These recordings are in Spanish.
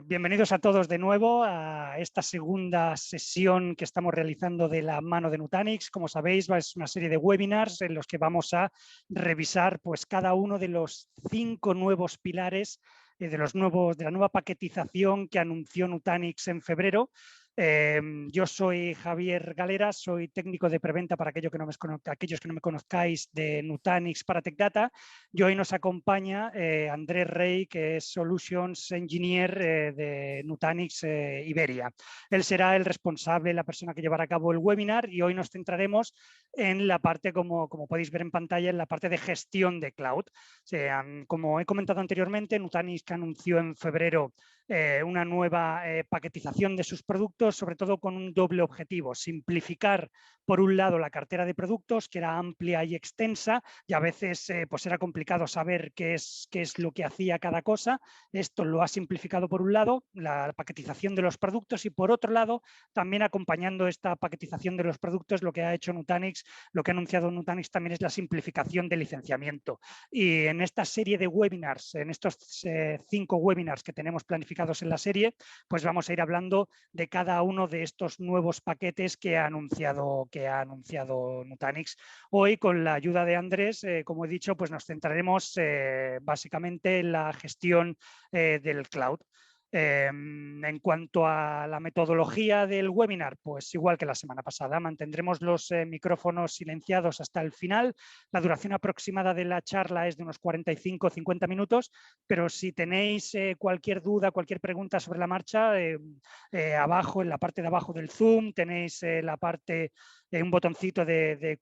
Bienvenidos a todos de nuevo a esta segunda sesión que estamos realizando de la mano de Nutanix. Como sabéis, es una serie de webinars en los que vamos a revisar pues, cada uno de los 5 nuevos pilares de la nueva paquetización que anunció Nutanix en febrero. Yo soy Javier Galera, soy técnico de preventa para aquellos que no me conozcáis de Nutanix para Tech Data. Y hoy nos acompaña Andrés Rey, que es Solutions Engineer de Nutanix Iberia. Él será el responsable, la persona que llevará a cabo el webinar, y hoy nos centraremos en la parte, como podéis ver en pantalla, en la parte de gestión de cloud. Como he comentado anteriormente, Nutanix anunció en febrero una nueva paquetización de sus productos, sobre todo con un doble objetivo: simplificar, por un lado, la cartera de productos, que era amplia y extensa, y a veces pues era complicado saber qué es lo que hacía cada cosa. Esto lo ha simplificado por un lado, la paquetización de los productos, y por otro lado, también acompañando esta paquetización de los productos, lo que ha hecho Nutanix, lo que ha anunciado Nutanix también es la simplificación del licenciamiento. Y en esta serie de webinars, en estos 5 webinars que tenemos planificados en la serie, pues vamos a ir hablando de cada uno de estos nuevos paquetes que ha anunciado Nutanix. Hoy, con la ayuda de Andrés, como he dicho, pues nos centraremos básicamente en la gestión del cloud. En cuanto a la metodología del webinar, pues igual que la semana pasada, mantendremos los micrófonos silenciados hasta el final. La duración aproximada de la charla es de unos 45 o 50 minutos, pero si tenéis cualquier duda, cualquier pregunta sobre la marcha, abajo, en la parte de abajo del Zoom, tenéis un botoncito de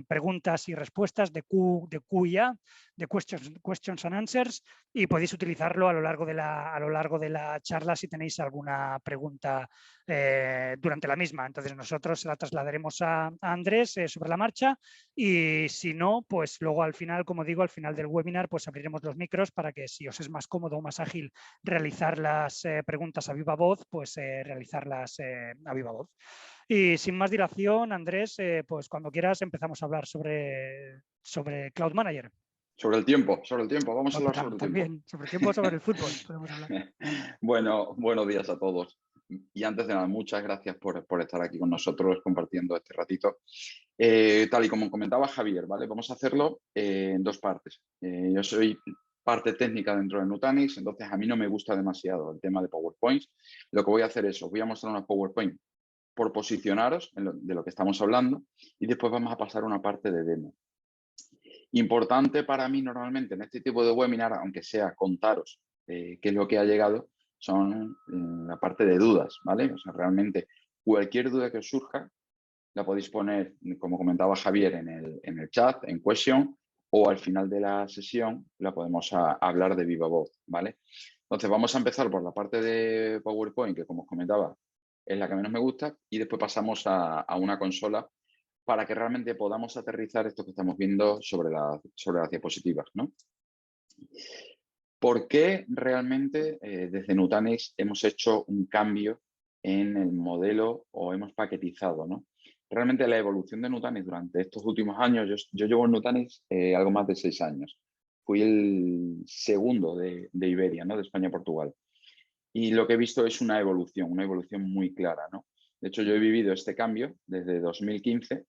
preguntas y respuestas, de Q&A, de questions and answers, y podéis utilizarlo a lo largo de la charla si tenéis alguna pregunta durante la misma. Entonces nosotros se la trasladaremos a Andrés sobre la marcha, y si no, pues luego al final, como digo, al final del webinar, pues abriremos los micros para que, si os es más cómodo o más ágil realizar las preguntas a viva voz, pues realizarlas a viva voz. Y sin más dilación, Andrés, pues cuando quieras empezamos a hablar sobre Cloud Manager. Sobre el tiempo, vamos a hablar sobre el tiempo. También, sobre el tiempo, sobre el fútbol podemos hablar. Bueno, buenos días a todos. Y antes de nada, muchas gracias por estar aquí con nosotros compartiendo este ratito. Tal y como comentaba Javier, ¿vale? Vamos a hacerlo en 2 partes. Yo soy parte técnica dentro de Nutanix, entonces a mí no me gusta demasiado el tema de PowerPoints. Lo que voy a hacer es, os voy a mostrar una PowerPoint por posicionaros de lo que estamos hablando, y después vamos a pasar a una parte de demo. Importante para mí normalmente en este tipo de webinar, aunque sea contaros qué es lo que ha llegado, son la parte de dudas, ¿vale? O sea, realmente cualquier duda que os surja la podéis poner, como comentaba Javier, en el chat, en question, o al final de la sesión la podemos hablar de viva voz, ¿vale? Entonces vamos a empezar por la parte de PowerPoint, que como os comentaba es la que menos me gusta, y después pasamos a una consola para que realmente podamos aterrizar esto que estamos viendo sobre las diapositivas, ¿no? ¿Por qué realmente desde Nutanix hemos hecho un cambio en el modelo o hemos paquetizado, ¿no? Realmente la evolución de Nutanix durante estos últimos años, yo llevo en Nutanix algo más de 6 años. Fui el segundo de Iberia, ¿no? De España a Portugal. Y lo que he visto es una evolución muy clara, ¿no? De hecho, yo he vivido este cambio desde 2015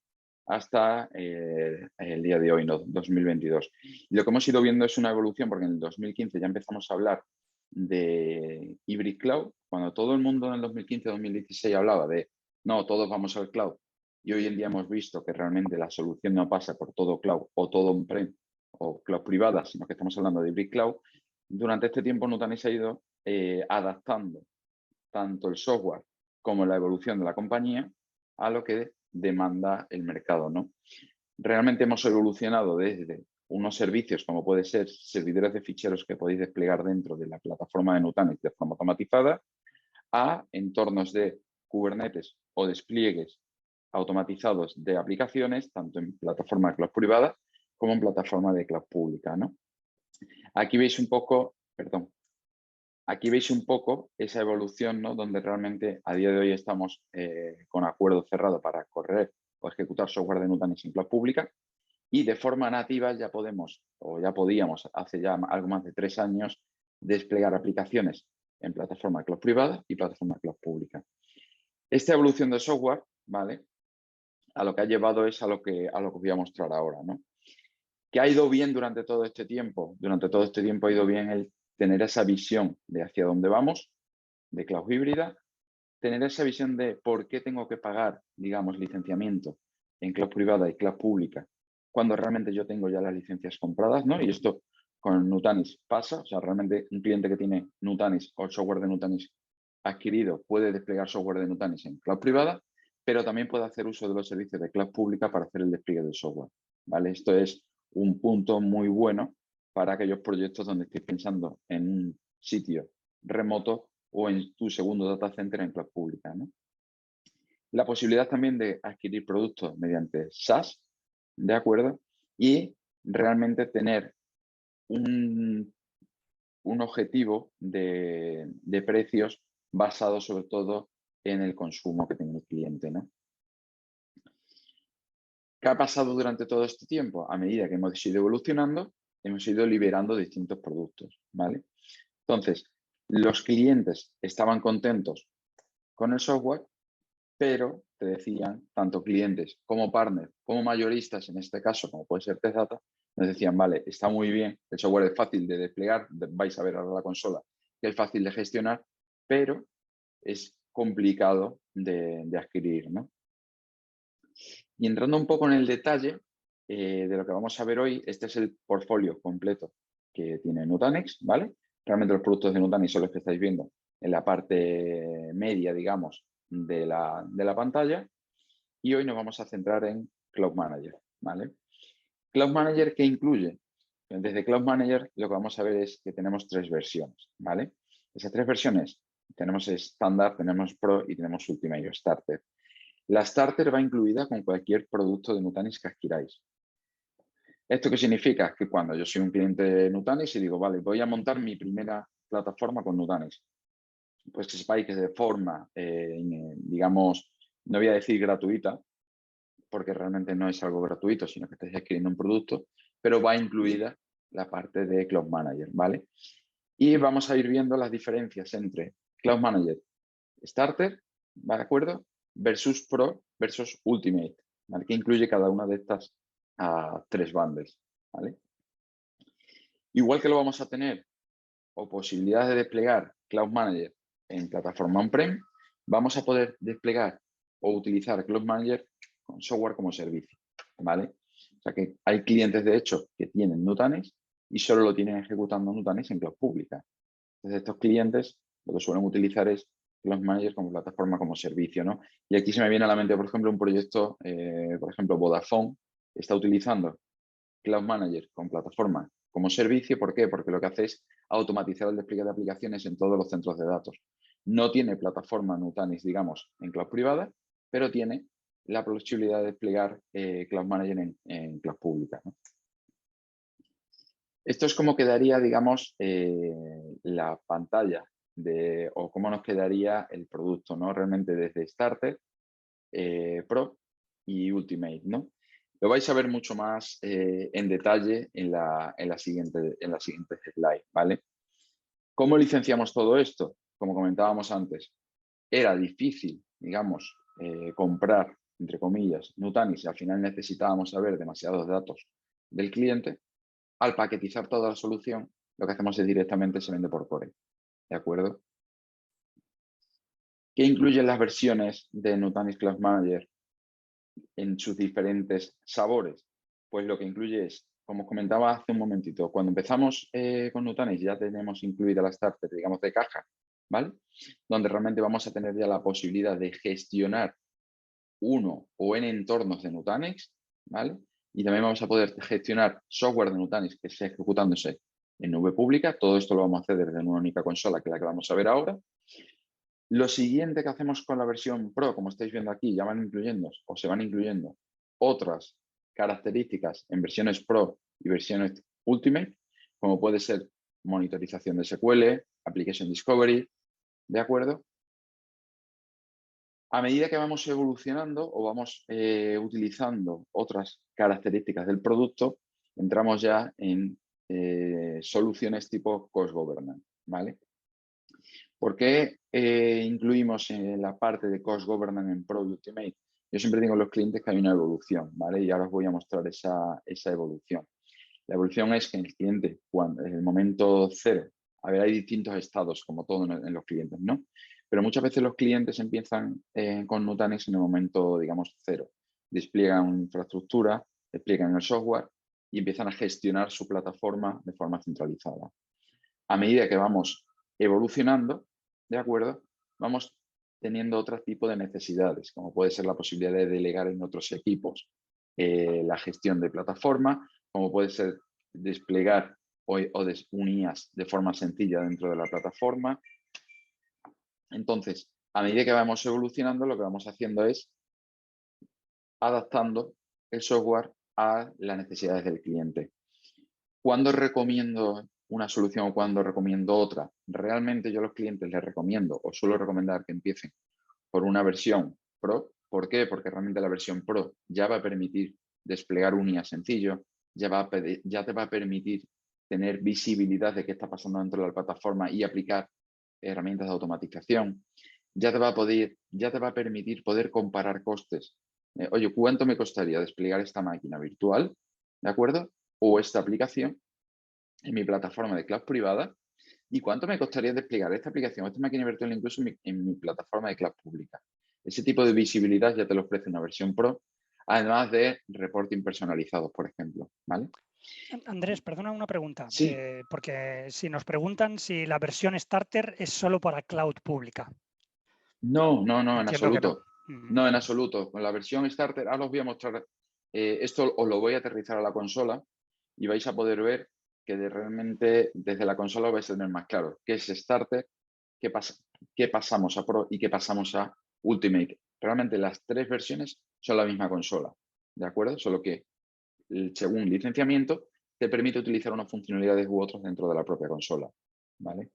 hasta el día de hoy, ¿no? 2022. Y lo que hemos ido viendo es una evolución, porque en el 2015 ya empezamos a hablar de Hybrid Cloud, cuando todo el mundo en el 2015-2016 hablaba de, no, todos vamos al cloud. Y hoy en día hemos visto que realmente la solución no pasa por todo cloud o todo on-prem o cloud privada, sino que estamos hablando de Hybrid Cloud. Durante este tiempo Nutanix ha ido adaptando tanto el software como la evolución de la compañía a lo que demanda el mercado, ¿no? Realmente hemos evolucionado desde unos servicios como puede ser servidores de ficheros que podéis desplegar dentro de la plataforma de Nutanix de forma automatizada, a entornos de Kubernetes o despliegues automatizados de aplicaciones, tanto en plataforma de cloud privada como en plataforma de cloud pública, ¿no? Aquí veis un poco, perdón, aquí veis un poco esa evolución, ¿no? Donde realmente a día de hoy estamos con acuerdo cerrado para correr o ejecutar software de Nutanix en cloud pública, y de forma nativa ya podemos, o ya podíamos hace ya algo más de 3 años, desplegar aplicaciones en plataforma cloud privada y plataforma cloud pública. Esta evolución de software, ¿vale? A lo que ha llevado es a lo que os voy a mostrar ahora, ¿no? ¿Qué ha ido bien durante todo este tiempo? Durante todo este tiempo ha ido bien el tener esa visión de hacia dónde vamos, de cloud híbrida, tener esa visión de por qué tengo que pagar, digamos, licenciamiento en cloud privada y cloud pública, cuando realmente yo tengo ya las licencias compradas, ¿no? Y esto con Nutanix pasa, o sea, realmente un cliente que tiene Nutanix o el software de Nutanix adquirido puede desplegar software de Nutanix en cloud privada, pero también puede hacer uso de los servicios de cloud pública para hacer el despliegue del software, ¿vale? Esto es un punto muy bueno para aquellos proyectos donde estéis pensando en un sitio remoto o en tu segundo data center en cloud pública, ¿no? La posibilidad también de adquirir productos mediante SaaS, ¿de acuerdo? Y realmente tener un objetivo de precios basado sobre todo en el consumo que tiene el cliente, ¿no? ¿Qué ha pasado durante todo este tiempo? A medida que hemos ido evolucionando, hemos ido liberando distintos productos, ¿vale? Entonces, los clientes estaban contentos con el software, pero te decían, tanto clientes como partners, como mayoristas, en este caso, como puede ser Tezata, nos decían, vale, está muy bien, el software es fácil de desplegar, vais a ver ahora la consola, que es fácil de gestionar, pero es complicado de adquirir, ¿no? Y entrando un poco en el detalle de lo que vamos a ver hoy, este es el portfolio completo que tiene Nutanix, ¿vale? Realmente los productos de Nutanix son los que estáis viendo en la parte media, digamos, de la pantalla. Y hoy nos vamos a centrar en Cloud Manager, ¿vale? Cloud Manager, ¿qué incluye? Desde Cloud Manager lo que vamos a ver es que tenemos 3 versiones, ¿vale? Esas 3 versiones, tenemos estándar, tenemos Pro y tenemos Ultimate o Starter. La Starter va incluida con cualquier producto de Nutanix que adquiráis. ¿Esto qué significa? Que cuando yo soy un cliente de Nutanix y digo, vale, voy a montar mi primera plataforma con Nutanix, pues que sepáis que de forma, digamos, no voy a decir gratuita, porque realmente no es algo gratuito, sino que estáis adquiriendo un producto, pero va incluida la parte de Cloud Manager, ¿vale? Y vamos a ir viendo las diferencias entre Cloud Manager Starter, ¿de acuerdo? Versus Pro versus Ultimate, ¿vale? Que incluye cada una de estas 3 bundles, ¿vale? Igual que lo vamos a tener o posibilidad de desplegar Cloud Manager en plataforma on-prem, vamos a poder desplegar o utilizar Cloud Manager con software como servicio, ¿vale? O sea que hay clientes, de hecho, que tienen Nutanix y solo lo tienen ejecutando Nutanix en cloud pública. Entonces, estos clientes lo que suelen utilizar es Cloud Manager como plataforma, como servicio, ¿no? Y aquí se me viene a la mente, por ejemplo, un proyecto, por ejemplo, Vodafone está utilizando Cloud Manager con plataforma como servicio. ¿Por qué? Porque lo que hace es automatizar el despliegue de aplicaciones en todos los centros de datos. No tiene plataforma Nutanix, digamos, en cloud privada, pero tiene la posibilidad de desplegar Cloud Manager en cloud pública, ¿no? Esto es como quedaría, digamos, la pantalla o cómo nos quedaría el producto, ¿no? Realmente desde Starter, Pro y Ultimate, ¿no? Lo vais a ver mucho más en detalle en la siguiente slide, ¿vale? ¿Cómo licenciamos todo esto? Como comentábamos antes, era difícil, digamos, comprar, entre comillas, Nutanix y al final necesitábamos saber demasiados datos del cliente. Al paquetizar toda la solución, lo que hacemos es directamente se vende por core, ¿de acuerdo? ¿Qué incluyen las versiones de Nutanix Cloud Manager en sus diferentes sabores? Pues lo que incluye es, como os comentaba hace un momentito, cuando empezamos con Nutanix ya tenemos incluida la Starter, digamos, de caja, ¿vale? Donde realmente vamos a tener ya la posibilidad de gestionar uno o n entornos de Nutanix, ¿vale? Y también vamos a poder gestionar software de Nutanix que esté ejecutándose en nube pública. Todo esto lo vamos a hacer desde una única consola, que es la que vamos a ver ahora. Lo siguiente que hacemos con la versión Pro, como estáis viendo aquí, ya van incluyendo o se van incluyendo otras características en versiones Pro y versiones Ultimate, como puede ser monitorización de SQL, Application Discovery, ¿de acuerdo? A medida que vamos evolucionando o vamos utilizando otras características del producto, entramos ya en soluciones tipo Cost Governance, ¿vale? ¿Por qué incluimos en la parte de Cost Governance en Pro Ultimate? Yo siempre digo a los clientes que hay una evolución, ¿vale? Y ahora os voy a mostrar esa evolución. La evolución es que el cliente, cuando, en el momento cero, a ver, hay distintos estados, como todo en los clientes, ¿no? Pero muchas veces los clientes empiezan con Nutanix en el momento, digamos, cero. Despliegan infraestructura, despliegan el software y empiezan a gestionar su plataforma de forma centralizada. A medida que vamos evolucionando, ¿de acuerdo? Vamos teniendo otro tipo de necesidades, como puede ser la posibilidad de delegar en otros equipos la gestión de plataforma, como puede ser desplegar o unías de forma sencilla dentro de la plataforma. Entonces, a medida que vamos evolucionando, lo que vamos haciendo es adaptando el software a las necesidades del cliente. ¿Cuándo recomiendo una solución o cuándo recomiendo otra? Realmente yo a los clientes les recomiendo o suelo recomendar que empiecen por una versión Pro. ¿Por qué? Porque realmente la versión Pro ya va a permitir desplegar un IA sencillo, ya te va a permitir tener visibilidad de qué está pasando dentro de la plataforma y aplicar herramientas de automatización. Ya te va a permitir poder comparar costes. Oye, ¿cuánto me costaría desplegar esta máquina virtual? ¿De acuerdo? O esta aplicación en mi plataforma de cloud privada. ¿Y cuánto me costaría desplegar esta aplicación, esta máquina virtual incluso en mi plataforma de cloud pública? Ese tipo de visibilidad ya te lo ofrece una versión Pro, además de reporting personalizados, por ejemplo, ¿vale? Andrés, perdona una pregunta, Sí, porque si nos preguntan si la versión Starter es solo para cloud pública. no, en Entiendo que no. absoluto. No, en absoluto. Con la versión Starter, ahora os voy a mostrar, esto os lo voy a aterrizar a la consola y vais a poder ver que realmente desde la consola vais a tener más claro qué es Starter, qué pasamos a Pro y qué pasamos a Ultimate. Realmente las tres versiones son la misma consola, ¿de acuerdo? Solo que según licenciamiento te permite utilizar unas funcionalidades u otras dentro de la propia consola, ¿vale?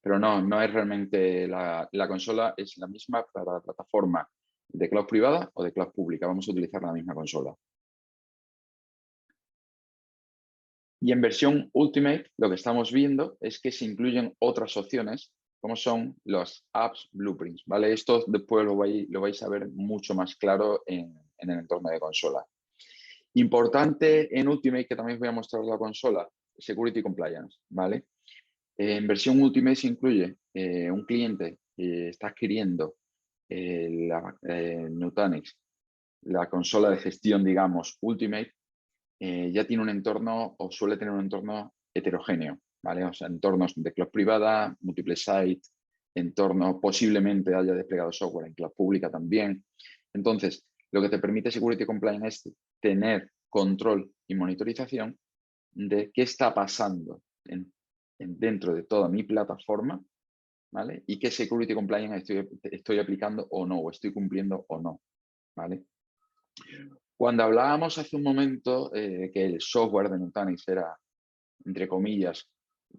Pero no es realmente la consola, es la misma para la plataforma de cloud privada o de cloud pública. Vamos a utilizar la misma consola. Y en versión Ultimate lo que estamos viendo es que se incluyen otras opciones como son los apps blueprints, ¿vale? Esto después lo vais a ver mucho más claro en el entorno de consola. Importante en Ultimate, que también os voy a mostrar la consola, Security Compliance, ¿vale? En versión Ultimate se incluye un cliente que está adquiriendo Nutanix, la consola de gestión, digamos, Ultimate, ya tiene un entorno o suele tener un entorno heterogéneo, ¿vale? O sea, entornos de cloud privada, múltiples sites, entorno posiblemente haya desplegado software en cloud pública también. Entonces, lo que te permite Security Compliance es tener control y monitorización de qué está pasando dentro de toda mi plataforma, ¿vale? Y qué Security Compliance estoy aplicando o no, o estoy cumpliendo o no, ¿vale? Cuando hablábamos hace un momento que el software de Nutanix era, entre comillas,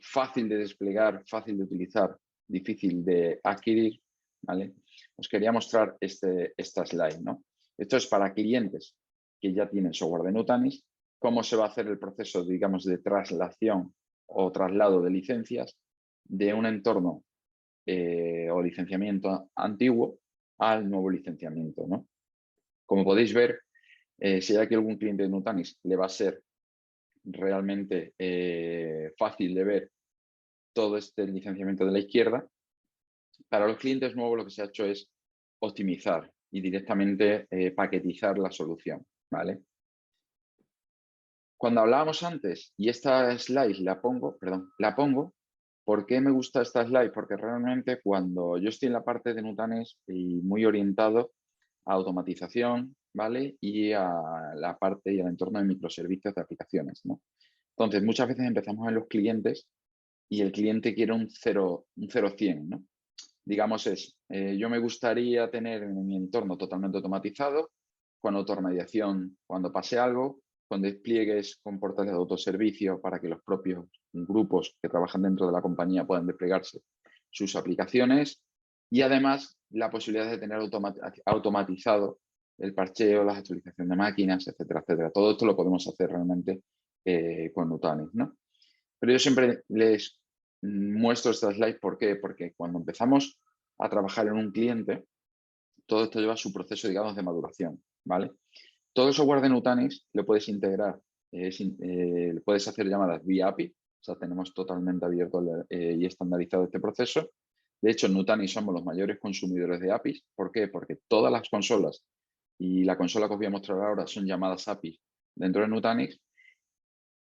fácil de desplegar, fácil de utilizar, difícil de adquirir, ¿vale? Os quería mostrar esta slide, ¿no? Esto es para clientes que ya tienen software de Nutanix, cómo se va a hacer el proceso, digamos, de traslación o traslado de licencias de un entorno o licenciamiento antiguo al nuevo licenciamiento, ¿no? Como podéis ver, si hay aquí algún cliente de Nutanix, le va a ser realmente fácil de ver todo este licenciamiento de la izquierda. Para los clientes nuevos lo que se ha hecho es optimizar y directamente paquetizar la solución, ¿vale? Cuando hablábamos antes, y esta slide la pongo, ¿por qué me gusta esta slide? Porque realmente cuando yo estoy en la parte de Nutanix y muy orientado a automatización, ¿vale? Y a la parte y al entorno de microservicios de aplicaciones, ¿no? Entonces, muchas veces empezamos en los clientes y el cliente quiere un 0-100, ¿no? Digamos yo me gustaría tener en mi entorno totalmente automatizado, con automediación cuando pase algo, con despliegues con portales de autoservicio para que los propios grupos que trabajan dentro de la compañía puedan desplegarse sus aplicaciones y además la posibilidad de tener automatizado el parcheo, las actualizaciones de máquinas, etcétera, etcétera. Todo esto lo podemos hacer realmente con Nutanix, ¿no? Pero yo siempre les muestro esta slide. ¿Por qué? Porque cuando empezamos a trabajar en un cliente, todo esto lleva su proceso, digamos, de maduración, ¿vale? Todo el software de Nutanix lo puedes integrar, puedes hacer llamadas vía API, o sea, tenemos totalmente abierto y estandarizado este proceso. De hecho, en Nutanix somos los mayores consumidores de APIs. ¿Por qué? Porque todas las consolas y la consola que os voy a mostrar ahora son llamadas APIs dentro de Nutanix.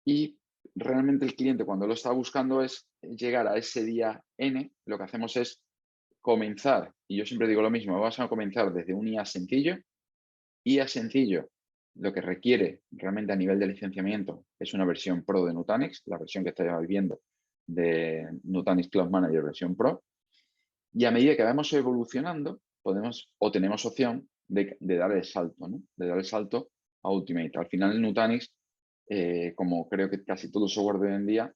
Y realmente el cliente, cuando lo está buscando, es llegar a ese día N. Lo que hacemos es comenzar, y yo siempre digo lo mismo, vamos a comenzar desde un IA sencillo. IA sencillo, lo que requiere realmente a nivel de licenciamiento es una versión Pro de Nutanix, la versión que estáis viendo de Nutanix Cloud Manager versión Pro. Y a medida que vamos evolucionando, podemos o tenemos opción de dar el salto, ¿no? De dar el salto a Ultimate. Al final, el Nutanix, como creo que casi todo el software de hoy en día,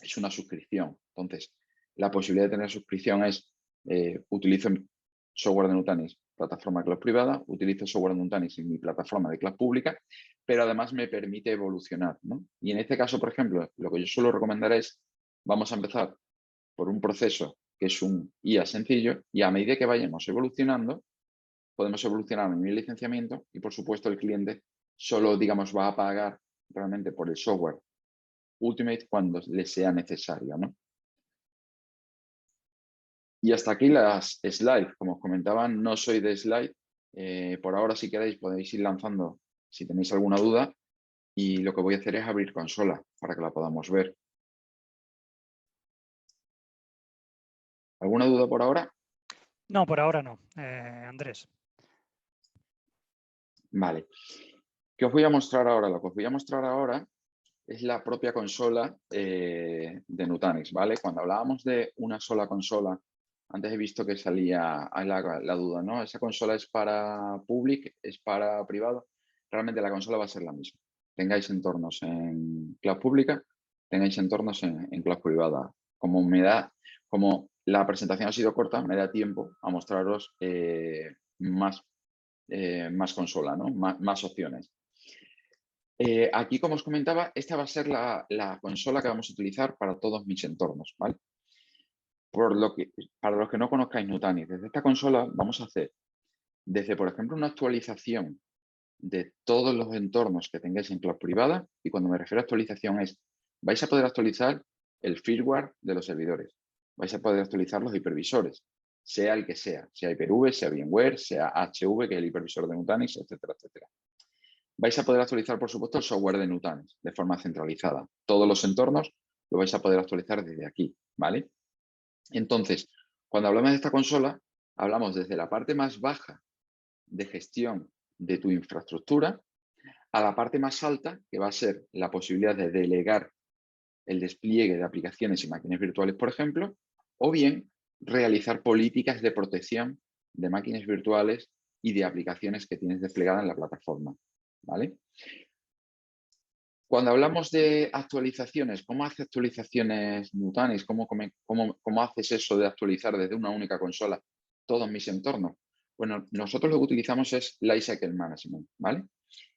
es una suscripción. Entonces, la posibilidad de tener suscripción es, utilizo software de Nutanix, plataforma cloud privada, utilizo software de Nutanix en mi plataforma de cloud pública, pero además me permite evolucionar, ¿no? Y en este caso, por ejemplo, lo que yo suelo recomendar es, vamos a empezar por un proceso que es un IA sencillo, y a medida que vayamos evolucionando, podemos evolucionar a nivel de licenciamiento y, por supuesto, el cliente solo, digamos, va a pagar realmente por el software Ultimate cuando le sea necesario, ¿no? Y hasta aquí las slides. Como os comentaba, no soy de slide. Por ahora, si queréis, podéis ir lanzando si tenéis alguna duda. Y lo que voy a hacer es abrir consola para que la podamos ver. ¿Alguna duda por ahora? No, por ahora no, Andrés. Vale. ¿Qué os voy a mostrar ahora? Lo que os voy a mostrar ahora es la propia consola de Nutanix, ¿vale? Cuando hablábamos de una sola consola, antes he visto que salía la duda, ¿no? ¿Esa consola es para public, es para privado? Realmente la consola va a ser la misma. Tengáis entornos en cloud pública, tengáis entornos en cloud privada. Como la presentación ha sido corta, me da tiempo a mostraros más consola, ¿no? Más opciones. Aquí, como os comentaba, esta va a ser la consola que vamos a utilizar para todos mis entornos, ¿vale? Para los que no conozcáis Nutanix, desde esta consola vamos a hacer desde, por ejemplo, una actualización de todos los entornos que tengáis en cloud privada, y cuando me refiero a actualización es, vais a poder actualizar el firmware de los servidores, vais a poder actualizar los hipervisores, sea el que sea Hyper-V, sea VMware, sea HV, que es el hipervisor de Nutanix, etcétera, etcétera. Vais a poder actualizar, por supuesto, el software de Nutanix de forma centralizada. Todos los entornos lo vais a poder actualizar desde aquí, ¿vale? Entonces, cuando hablamos de esta consola, hablamos desde la parte más baja de gestión de tu infraestructura a la parte más alta, que va a ser la posibilidad de delegar el despliegue de aplicaciones y máquinas virtuales, por ejemplo, o bien realizar políticas de protección de máquinas virtuales y de aplicaciones que tienes desplegadas en la plataforma, ¿vale? Cuando hablamos de actualizaciones, ¿cómo hace actualizaciones Nutanix? ¿Cómo haces eso de actualizar desde una única consola todos mis entornos? Bueno, nosotros lo que utilizamos es Lifecycle Management, ¿vale?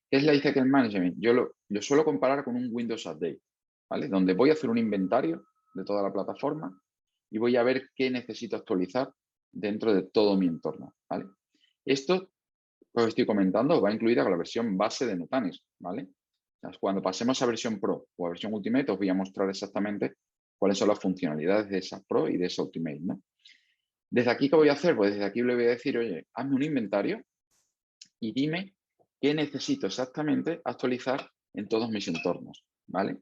¿Qué es Lifecycle Management? Yo lo suelo comparar con un Windows Update, ¿vale? Donde voy a hacer un inventario de toda la plataforma y voy a ver qué necesito actualizar dentro de todo mi entorno, ¿vale? Esto que os estoy comentando va incluida con la versión base de Nutanix, ¿vale? Cuando pasemos a versión Pro o a versión Ultimate, os voy a mostrar exactamente cuáles son las funcionalidades de esa Pro y de esa Ultimate, ¿no? Desde aquí, ¿qué voy a hacer? Pues desde aquí le voy a decir, oye, hazme un inventario y dime qué necesito exactamente actualizar en todos mis entornos, ¿vale?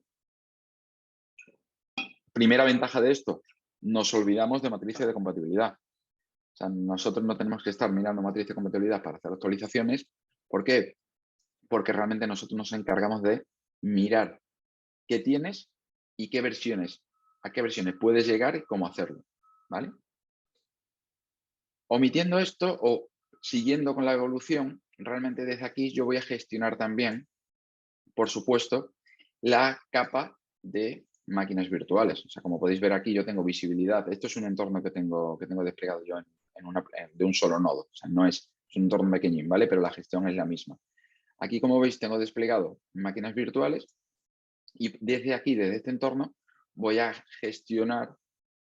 Primera ventaja de esto, nos olvidamos de matrices de compatibilidad. O sea, nosotros no tenemos que estar mirando matrices de compatibilidad para hacer actualizaciones. ¿Por qué? Porque realmente nosotros nos encargamos de mirar qué tienes y a qué versiones puedes llegar y cómo hacerlo, ¿vale? Omitiendo esto o siguiendo con la evolución, realmente desde aquí yo voy a gestionar también, por supuesto, la capa de máquinas virtuales. O sea, como podéis ver aquí, yo tengo visibilidad. Esto es un entorno que tengo desplegado yo de un solo nodo. O sea, no es un entorno pequeñín, ¿vale? Pero la gestión es la misma. Aquí, como veis, tengo desplegado máquinas virtuales y desde aquí, desde este entorno, voy a gestionar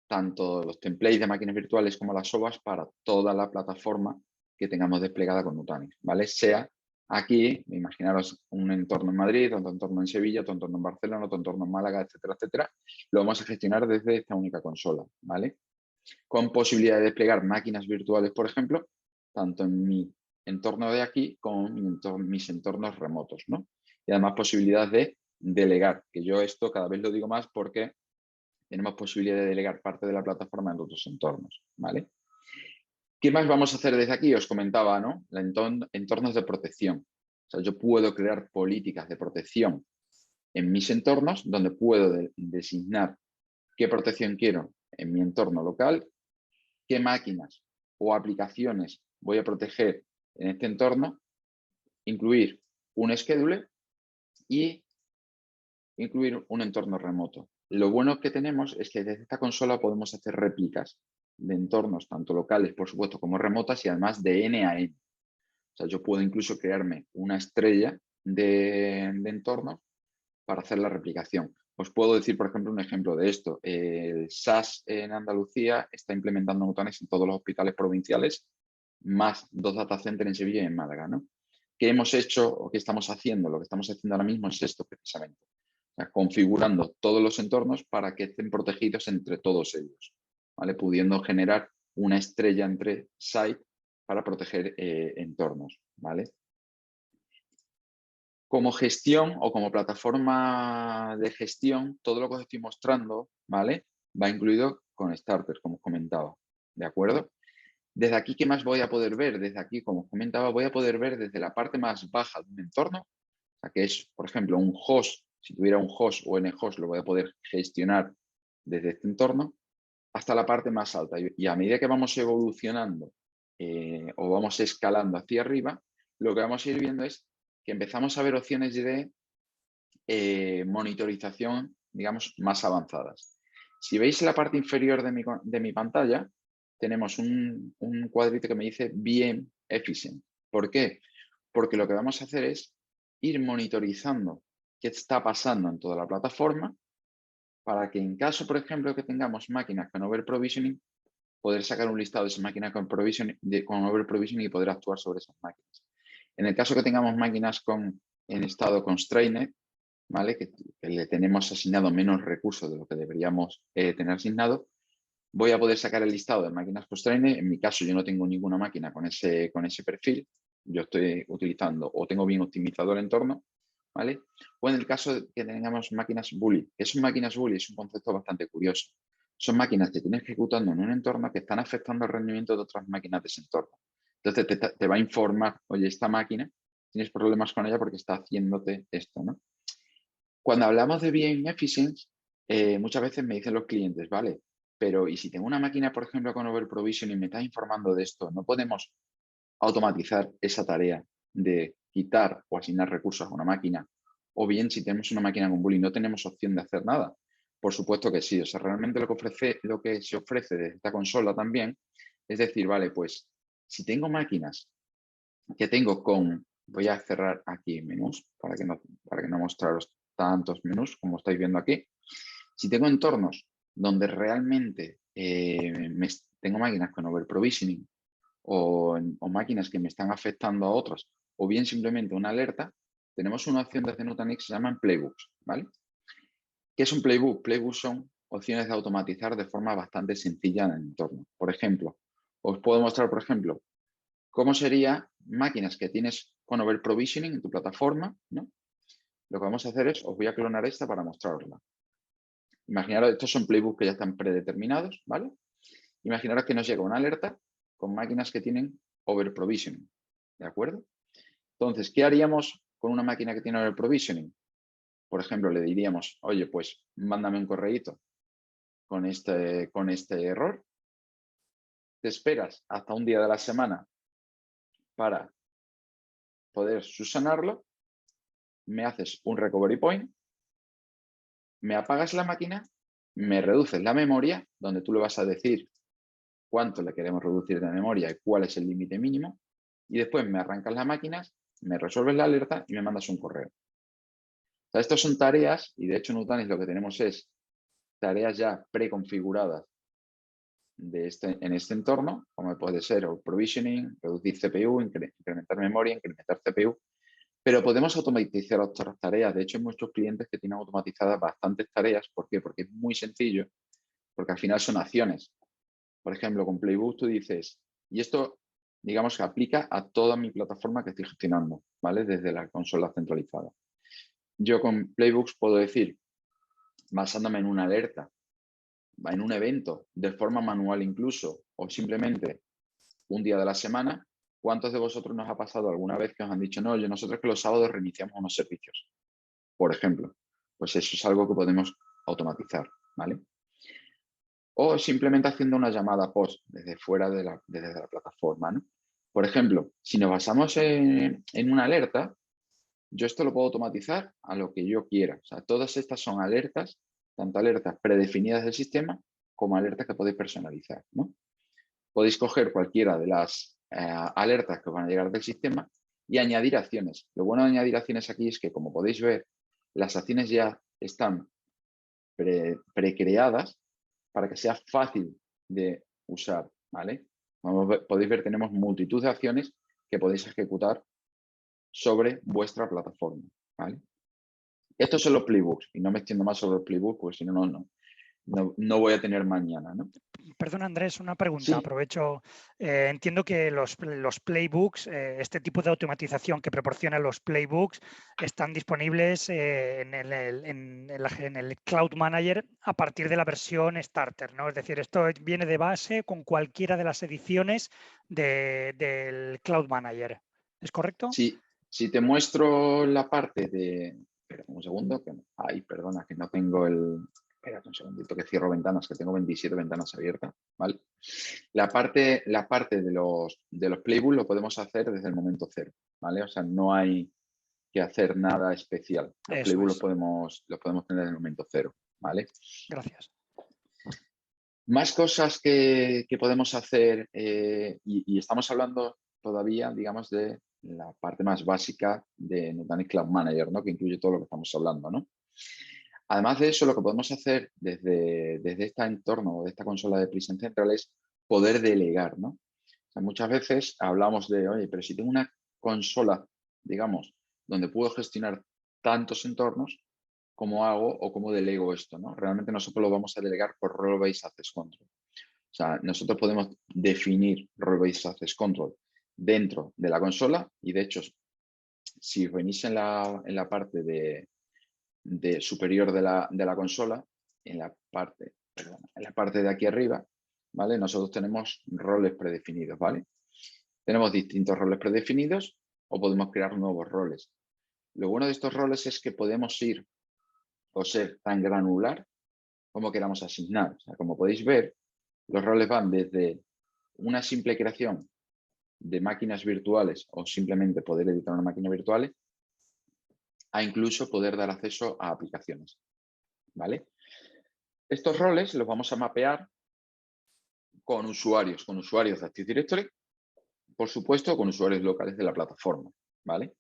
tanto los templates de máquinas virtuales como las OVAs para toda la plataforma que tengamos desplegada con Nutanix, ¿vale? Sea aquí, imaginaros un entorno en Madrid, otro entorno en Sevilla, otro entorno en Barcelona, otro entorno en Málaga, etcétera, etcétera. Lo vamos a gestionar desde esta única consola, ¿vale? Con posibilidad de desplegar máquinas virtuales, por ejemplo, tanto en mi entorno de aquí como en mis entornos remotos, ¿no? Y además posibilidad de delegar, que yo esto cada vez lo digo más porque tenemos posibilidad de delegar parte de la plataforma en otros entornos, ¿vale? ¿Qué más vamos a hacer desde aquí? Os comentaba, ¿no? Entornos de protección. O sea, yo puedo crear políticas de protección en mis entornos donde puedo designar qué protección quiero en mi entorno local, qué máquinas o aplicaciones voy a proteger en este entorno, incluir un schedule y incluir un entorno remoto. Lo bueno que tenemos es que desde esta consola podemos hacer réplicas de entornos, tanto locales, por supuesto, como remotas, y además de N a N. O sea, yo puedo incluso crearme una estrella de entornos para hacer la replicación. Os puedo decir, por ejemplo, un ejemplo de esto. El SAS en Andalucía está implementando Nutanix en todos los hospitales provinciales, más 2 data centers en Sevilla y en Málaga, ¿no? ¿Qué hemos hecho o qué estamos haciendo? Lo que estamos haciendo ahora mismo es esto precisamente. O sea, configurando todos los entornos para que estén protegidos entre todos ellos, ¿vale? Pudiendo generar una estrella entre site para proteger entornos, ¿vale? Como gestión o como plataforma de gestión, todo lo que os estoy mostrando, ¿vale? Va incluido con Starter, como os comentaba, ¿de acuerdo? Desde aquí, ¿qué más voy a poder ver? Desde aquí, como os comentaba, voy a poder ver desde la parte más baja de un entorno, o sea, que es, por ejemplo, un host. Si tuviera un host o nhost, lo voy a poder gestionar desde este entorno, hasta la parte más alta. Y a medida que vamos evolucionando o vamos escalando hacia arriba, lo que vamos a ir viendo es que empezamos a ver opciones de monitorización, digamos, más avanzadas. Si veis la parte inferior de mi pantalla, tenemos un cuadrito que me dice VM Efficient. ¿Por qué? Porque lo que vamos a hacer es ir monitorizando qué está pasando en toda la plataforma para que en caso, por ejemplo, que tengamos máquinas con overprovisioning, poder sacar un listado de esas máquinas con overprovisioning y poder actuar sobre esas máquinas. En el caso que tengamos máquinas en estado constrained, ¿vale? Que le tenemos asignado menos recursos de lo que deberíamos tener asignado, voy a poder sacar el listado de máquinas constrained. En mi caso, yo no tengo ninguna máquina con ese perfil. Yo estoy utilizando o tengo bien optimizado el entorno, ¿vale? O en el caso de que tengamos máquinas bully. ¿Qué son máquinas bully? Es un concepto bastante curioso. Son máquinas que tienes ejecutando en un entorno que están afectando el rendimiento de otras máquinas de ese entorno. Entonces te va a informar, oye, esta máquina, tienes problemas con ella porque está haciéndote esto, ¿no? Cuando hablamos de VM Efficiency, muchas veces me dicen los clientes, vale, pero ¿y si tengo una máquina, por ejemplo, con overprovision y me está informando de esto, no podemos automatizar esa tarea de quitar o asignar recursos a una máquina? O bien, si tenemos una máquina con bullying, no tenemos opción de hacer nada. Por supuesto que sí. O sea, realmente lo que se ofrece desde esta consola también es decir, vale, pues si tengo máquinas que tengo voy a cerrar aquí menús para que no mostraros tantos menús como estáis viendo aquí. Si tengo entornos donde realmente tengo máquinas con overprovisioning o máquinas que me están afectando a otras, o bien simplemente una alerta, tenemos una opción desde Nutanix que se llaman playbooks, ¿vale? ¿Qué es un playbook? Playbooks son opciones de automatizar de forma bastante sencilla en el entorno. Por ejemplo, os puedo mostrar, por ejemplo, cómo sería máquinas que tienes con overprovisioning en tu plataforma, ¿no? Lo que vamos a hacer es, os voy a clonar esta para mostrarosla. Imaginaros, estos son playbooks que ya están predeterminados, ¿vale? Imaginaros que nos llega una alerta con máquinas que tienen overprovisioning, ¿de acuerdo? Entonces, ¿qué haríamos con una máquina que tiene overprovisioning? Por ejemplo, le diríamos, oye, pues mándame un correíto con este error. Te esperas hasta un día de la semana para poder subsanarlo. Me haces un recovery point, me apagas la máquina, me reduces la memoria, donde tú le vas a decir cuánto le queremos reducir de memoria y cuál es el límite mínimo, y después me arrancas las máquinas, me resuelves la alerta y me mandas un correo. O sea, estas son tareas, y de hecho en Nutanix lo que tenemos es tareas ya preconfiguradas en este entorno, como puede ser el provisioning, reducir CPU, incrementar memoria, incrementar CPU, pero podemos automatizar otras tareas. De hecho, hay muchos clientes que tienen automatizadas bastantes tareas. ¿Por qué? Porque es muy sencillo, porque al final son acciones. Por ejemplo, con Playbook tú dices, y esto, digamos que aplica a toda mi plataforma que estoy gestionando, ¿vale? Desde la consola centralizada. Yo con Playbooks puedo decir, basándome en una alerta, en un evento, de forma manual incluso, o simplemente un día de la semana, ¿cuántos de vosotros nos ha pasado alguna vez que os han dicho, no, oye, nosotros que los sábados reiniciamos unos servicios? Por ejemplo, pues eso es algo que podemos automatizar, ¿vale? O simplemente haciendo una llamada post desde fuera desde la plataforma, ¿no? Por ejemplo, si nos basamos en una alerta, yo esto lo puedo automatizar a lo que yo quiera. O sea, todas estas son alertas, tanto alertas predefinidas del sistema como alertas que podéis personalizar, ¿no? Podéis coger cualquiera de las alertas que os van a llegar del sistema y añadir acciones. Lo bueno de añadir acciones aquí es que, como podéis ver, las acciones ya están precreadas para que sea fácil de usar, ¿vale? Como podéis ver, tenemos multitud de acciones que podéis ejecutar sobre vuestra plataforma, ¿vale? Estos son los playbooks, y no me extiendo más sobre los playbooks, porque si no, no voy a tener mañana, ¿no? Perdona, Andrés, una pregunta. Sí, Aprovecho. Entiendo que los playbooks, este tipo de automatización que proporcionan los playbooks, están disponibles en el Cloud Manager a partir de la versión Starter, ¿no? Es decir, esto viene de base con cualquiera de las ediciones del Cloud Manager. ¿Es correcto? sí, si te muestro la parte de... Espera un segundo, ay, perdona, que no tengo el... Espérate un segundito, que cierro ventanas, que tengo 27 ventanas abiertas, ¿vale? La parte de los playbooks lo podemos hacer desde el momento cero, ¿vale? O sea, no hay que hacer nada especial. Los Eso playbooks es. los podemos tener desde el momento cero, ¿vale? Gracias. Más cosas que podemos hacer, y estamos hablando todavía, digamos, de la parte más básica de Nutanix Cloud Manager, ¿no? Que incluye todo lo que estamos hablando, ¿no? Además de eso, lo que podemos hacer desde este entorno, de esta consola de Pricing Central, es poder delegar, ¿no? O sea, muchas veces hablamos de, oye, pero si tengo una consola, digamos, donde puedo gestionar tantos entornos, ¿cómo hago o cómo delego esto, ¿no? Realmente nosotros lo vamos a delegar por Role-Based Access Control. O sea, nosotros podemos definir Role-Based Access Control dentro de la consola y, de hecho, si venís en la parte de superior de la consola, en la parte de aquí arriba, ¿vale? Nosotros tenemos roles predefinidos, ¿vale? Tenemos distintos roles predefinidos o podemos crear nuevos roles. Lo bueno de estos roles es que podemos ir o ser tan granular como queramos asignar. O sea, como podéis ver, los roles van desde una simple creación de máquinas virtuales o simplemente poder editar una máquina virtual a incluso poder dar acceso a aplicaciones, ¿vale? Estos roles los vamos a mapear con usuarios de Active Directory, por supuesto, con usuarios locales de la plataforma, ¿vale?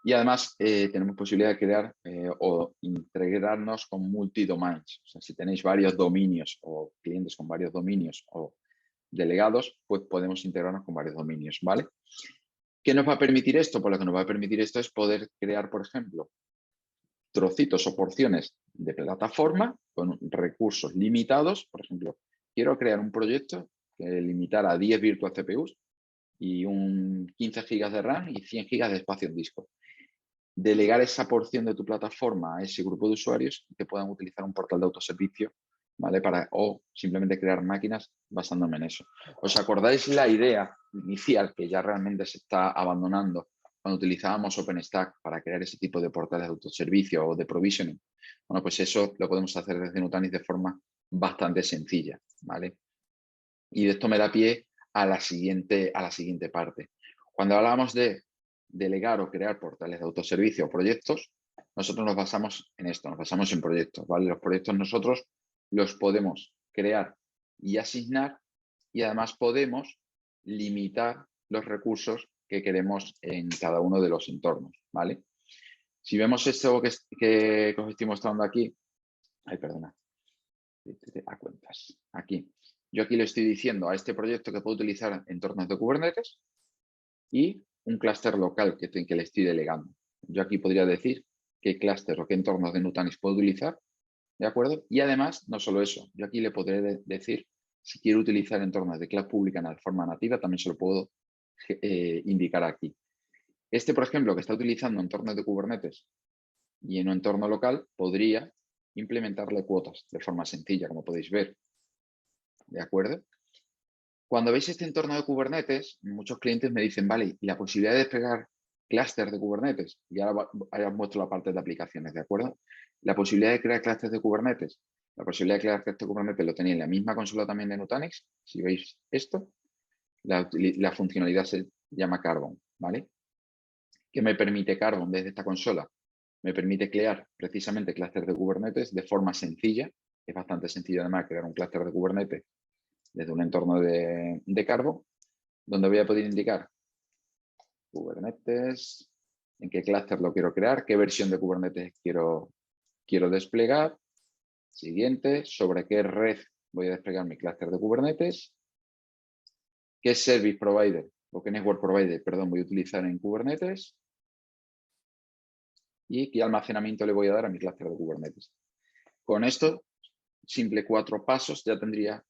Y además tenemos posibilidad de crear o integrarnos con multi-domains. O sea, si tenéis varios dominios o clientes con varios dominios o delegados, pues podemos integrarnos con varios dominios, ¿vale? ¿Qué nos va a permitir esto? Pues lo que nos va a permitir esto es poder crear, por ejemplo, trocitos o porciones de plataforma con recursos limitados. Por ejemplo, quiero crear un proyecto que limitara a 10 virtual CPUs y 15 GB de RAM y 100 GB de espacio en disco. Delegar esa porción de tu plataforma a ese grupo de usuarios que puedan utilizar un portal de autoservicio, ¿vale? O simplemente crear máquinas basándome en eso. ¿Os acordáis la idea inicial que ya realmente se está abandonando cuando utilizábamos OpenStack para crear ese tipo de portales de autoservicio o de provisioning? Bueno, pues eso lo podemos hacer desde Nutanix de forma bastante sencilla, ¿vale? Y de esto me da pie a la siguiente parte. Cuando hablamos de delegar o crear portales de autoservicio o proyectos, nosotros nos basamos en esto, nos basamos en proyectos, ¿vale? Los proyectos nosotros los podemos crear y asignar y además podemos limitar los recursos que queremos en cada uno de los entornos, ¿vale? Si vemos esto que os estoy mostrando aquí, ay, perdona, a cuentas, aquí. Yo aquí le estoy diciendo a este proyecto que puedo utilizar entornos de Kubernetes y un clúster local que le estoy delegando. Yo aquí podría decir qué clúster o qué entornos de Nutanix puedo utilizar, ¿de acuerdo? Y además, no solo eso, yo aquí le podré decir si quiero utilizar entornos de cloud pública de forma nativa, también se lo puedo indicar aquí. Este, por ejemplo, que está utilizando entornos de Kubernetes y en un entorno local, podría implementarle cuotas de forma sencilla, como podéis ver, ¿de acuerdo? Cuando veis este entorno de Kubernetes, muchos clientes me dicen, vale, y la posibilidad de desplegar clústeres de Kubernetes, y ahora os muestro la parte de aplicaciones, ¿de acuerdo? La posibilidad de crear clústeres de Kubernetes, la posibilidad de crear clústeres de Kubernetes lo tenéis en la misma consola también de Nutanix. Si veis esto, la funcionalidad se llama Carbon, ¿vale? ¿Qué me permite Carbon desde esta consola? Me permite crear precisamente clústeres de Kubernetes de forma sencilla. Es bastante sencillo además crear un clúster de Kubernetes desde un entorno de Carbon, donde voy a poder indicar Kubernetes, en qué clúster lo quiero crear, qué versión de Kubernetes quiero desplegar. Siguiente, sobre qué red voy a desplegar mi clúster de Kubernetes, qué service provider o qué network provider, perdón, voy a utilizar en Kubernetes y qué almacenamiento le voy a dar a mi clúster de Kubernetes. Con esto, simple 4 pasos, ya tendría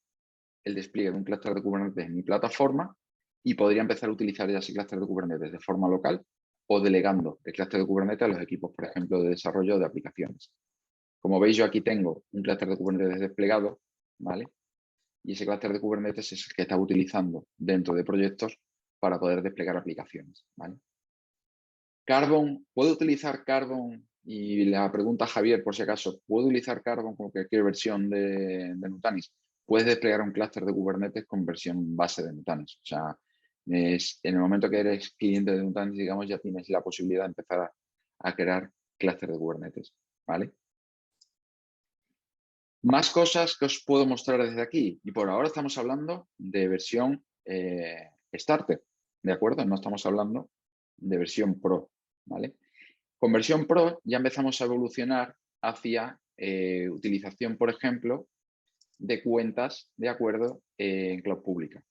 el despliegue de un clúster de Kubernetes en mi plataforma y podría empezar a utilizar ya ese clúster de Kubernetes de forma local o delegando el clúster de Kubernetes a los equipos, por ejemplo, de desarrollo de aplicaciones. Como veis, yo aquí tengo un clúster de Kubernetes desplegado, ¿vale? Y ese clúster de Kubernetes es el que estaba utilizando dentro de proyectos para poder desplegar aplicaciones, ¿vale? Carbon, ¿puedo utilizar Carbon? Y la pregunta a Javier, por si acaso, ¿puedo utilizar Carbon con cualquier versión de Nutanix? Puedes desplegar un clúster de Kubernetes con versión base de Nutanix. O sea, en el momento que eres cliente de Nutanix, digamos, ya tienes la posibilidad de empezar a crear clúster de Kubernetes, ¿vale? Más cosas que os puedo mostrar desde aquí. Y por ahora estamos hablando de versión Starter, ¿de acuerdo? No estamos hablando de versión Pro, ¿vale? Con versión Pro ya empezamos a evolucionar hacia utilización, por ejemplo, de cuentas, ¿de acuerdo? En cloud pública.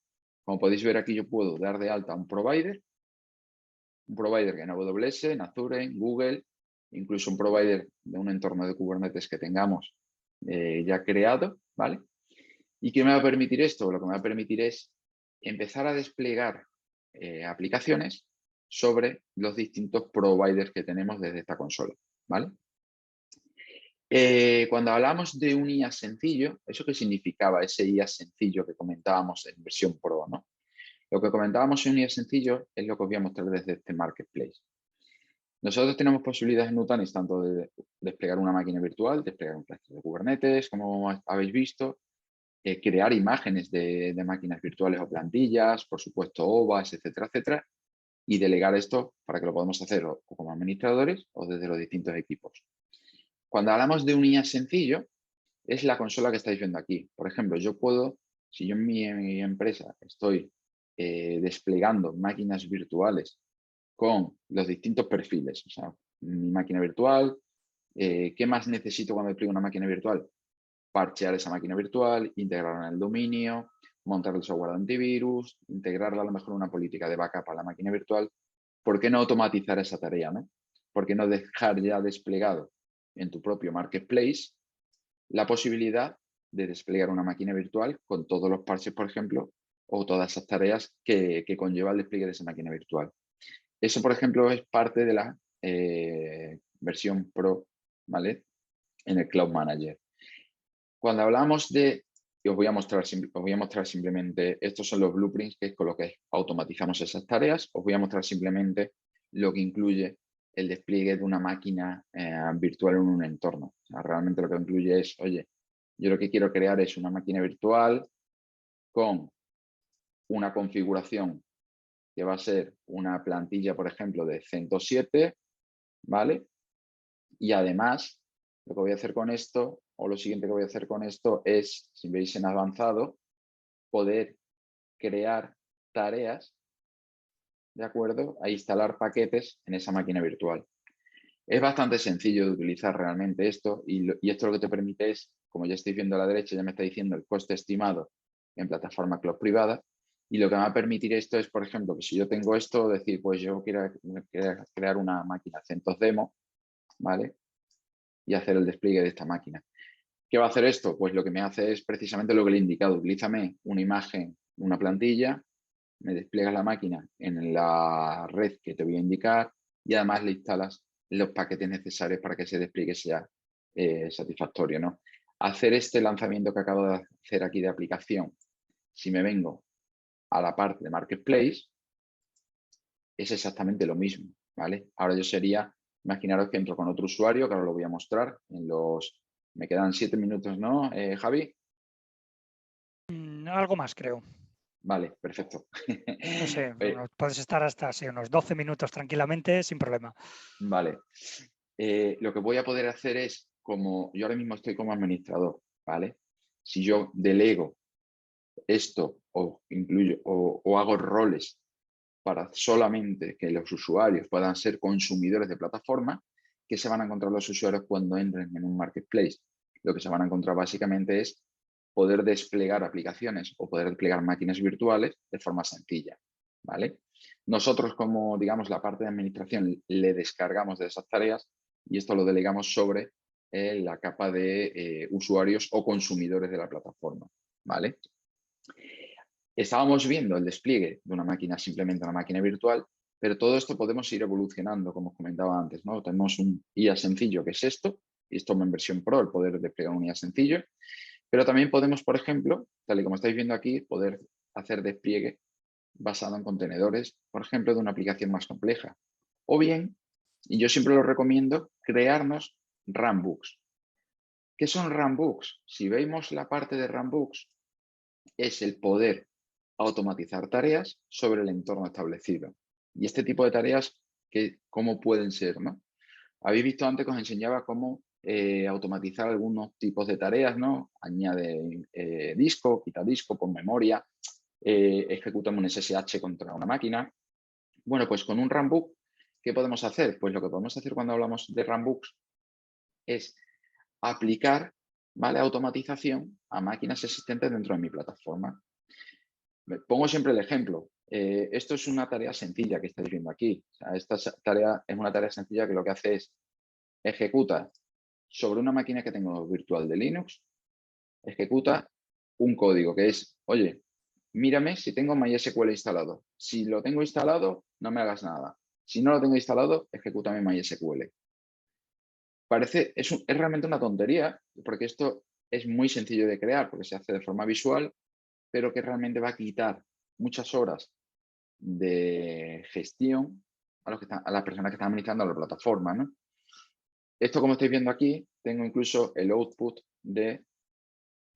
Como podéis ver aquí, yo puedo dar de alta un provider que en AWS, en Azure, en Google, incluso un provider de un entorno de Kubernetes que tengamos ya creado, ¿vale? ¿Y qué me va a permitir esto? Lo que me va a permitir es empezar a desplegar aplicaciones sobre los distintos providers que tenemos desde esta consola, ¿vale? Cuando hablamos de un IA sencillo, ¿eso qué significaba? Ese IA sencillo que comentábamos en versión Pro, ¿no? Lo que comentábamos en un IA sencillo es lo que os voy a mostrar desde este marketplace. Nosotros tenemos posibilidades en Nutanix tanto de desplegar una máquina virtual, desplegar un clúster de Kubernetes, como habéis visto, crear imágenes de máquinas virtuales o plantillas, por supuesto OVAs, etcétera, etcétera, y delegar esto para que lo podamos hacer o como administradores o desde los distintos equipos. Cuando hablamos de un IA sencillo, es la consola que estáis viendo aquí. Por ejemplo, yo puedo, si yo en mi empresa estoy desplegando máquinas virtuales con los distintos perfiles, o sea, mi máquina virtual, ¿qué más necesito cuando despliego una máquina virtual? Parchear esa máquina virtual, integrarla en el dominio, montar el software de antivirus, integrarla a lo mejor en una política de backup a la máquina virtual. ¿Por qué no automatizar esa tarea, no? ¿Por qué no dejar ya desplegado en tu propio marketplace la posibilidad de desplegar una máquina virtual con todos los parches, por ejemplo, o todas esas tareas que conlleva el despliegue de esa máquina virtual? Eso, por ejemplo, es parte de la versión Pro, ¿vale? En el Cloud Manager. Cuando hablamos de, y os voy a mostrar simplemente, estos son los blueprints, que es con lo que automatizamos esas tareas. Os voy a mostrar simplemente lo que incluye el despliegue de una máquina virtual en un entorno. O sea, realmente lo que incluye es, oye, yo lo que quiero crear es una máquina virtual con una configuración que va a ser una plantilla, por ejemplo, de CentOS 7, ¿vale? Y además, lo que voy a hacer con esto, o lo siguiente que voy a hacer con esto es, si veis en avanzado, poder crear tareas, ¿de acuerdo? A instalar paquetes en esa máquina virtual. Es bastante sencillo de utilizar realmente esto y esto lo que te permite es, como ya estáis viendo a la derecha, ya me está diciendo el coste estimado en plataforma cloud privada. Y lo que me va a permitir esto es, por ejemplo, que si yo tengo esto, decir, pues yo quiero crear una máquina CentOS Demo, ¿vale? Y hacer el despliegue de esta máquina. ¿Qué va a hacer esto? Pues lo que me hace es precisamente lo que le he indicado. Utilízame una imagen, una plantilla, me despliegas la máquina en la red que te voy a indicar y además le instalas los paquetes necesarios para que ese despliegue sea satisfactorio, ¿no? Hacer este lanzamiento que acabo de hacer aquí de aplicación, si me vengo a la parte de Marketplace, es exactamente lo mismo, ¿vale? Ahora yo sería, imaginaros que entro con otro usuario, que ahora lo voy a mostrar en los... Me quedan 7 minutos, ¿no, Javi? Algo más, creo. Vale, perfecto. No sé, puedes estar hasta unos 12 minutos tranquilamente, sin problema. Vale. Lo que voy a poder hacer es, como yo ahora mismo estoy como administrador, ¿vale? Si yo delego esto o incluyo o hago roles para solamente que los usuarios puedan ser consumidores de plataforma, ¿qué se van a encontrar los usuarios cuando entren en un marketplace? Lo que se van a encontrar básicamente es poder desplegar aplicaciones o poder desplegar máquinas virtuales de forma sencilla, ¿vale? Nosotros, como digamos la parte de administración, le descargamos de esas tareas y esto lo delegamos sobre la capa de usuarios o consumidores de la plataforma, ¿vale? Estábamos viendo el despliegue de una máquina, simplemente una máquina virtual, pero todo esto podemos ir evolucionando, como os comentaba antes, ¿no? Tenemos un IA sencillo, que es esto, y esto en versión Pro, el poder desplegar un IA sencillo, pero también podemos, por ejemplo, tal y como estáis viendo aquí, poder hacer despliegue basado en contenedores, por ejemplo, de una aplicación más compleja. O bien, y yo siempre lo recomiendo, crearnos runbooks. ¿Qué son runbooks? Si vemos la parte de runbooks, es el poder automatizar tareas sobre el entorno establecido. Y este tipo de tareas, ¿cómo pueden ser, no? Habéis visto antes que os enseñaba cómo automatizar algunos tipos de tareas, ¿no? Añade disco, quita disco, pon memoria, ejecuta un SSH contra una máquina. Bueno, pues con un runbook, ¿qué podemos hacer? Pues lo que podemos hacer cuando hablamos de runbooks es aplicar, ¿vale?, automatización a máquinas existentes dentro de mi plataforma. Pongo siempre el ejemplo. Esto es una tarea sencilla que estáis viendo aquí. O sea, esta tarea es una tarea sencilla que lo que hace es ejecuta sobre una máquina que tengo virtual de Linux, ejecuta un código que es, oye, mírame si tengo MySQL instalado. Si lo tengo instalado, no me hagas nada. Si no lo tengo instalado, ejecútame MySQL. Es realmente una tontería, porque esto es muy sencillo de crear, porque se hace de forma visual, pero que realmente va a quitar muchas horas de gestión a las personas que están administrando la plataforma, ¿no? Esto, como estáis viendo aquí, tengo incluso el output de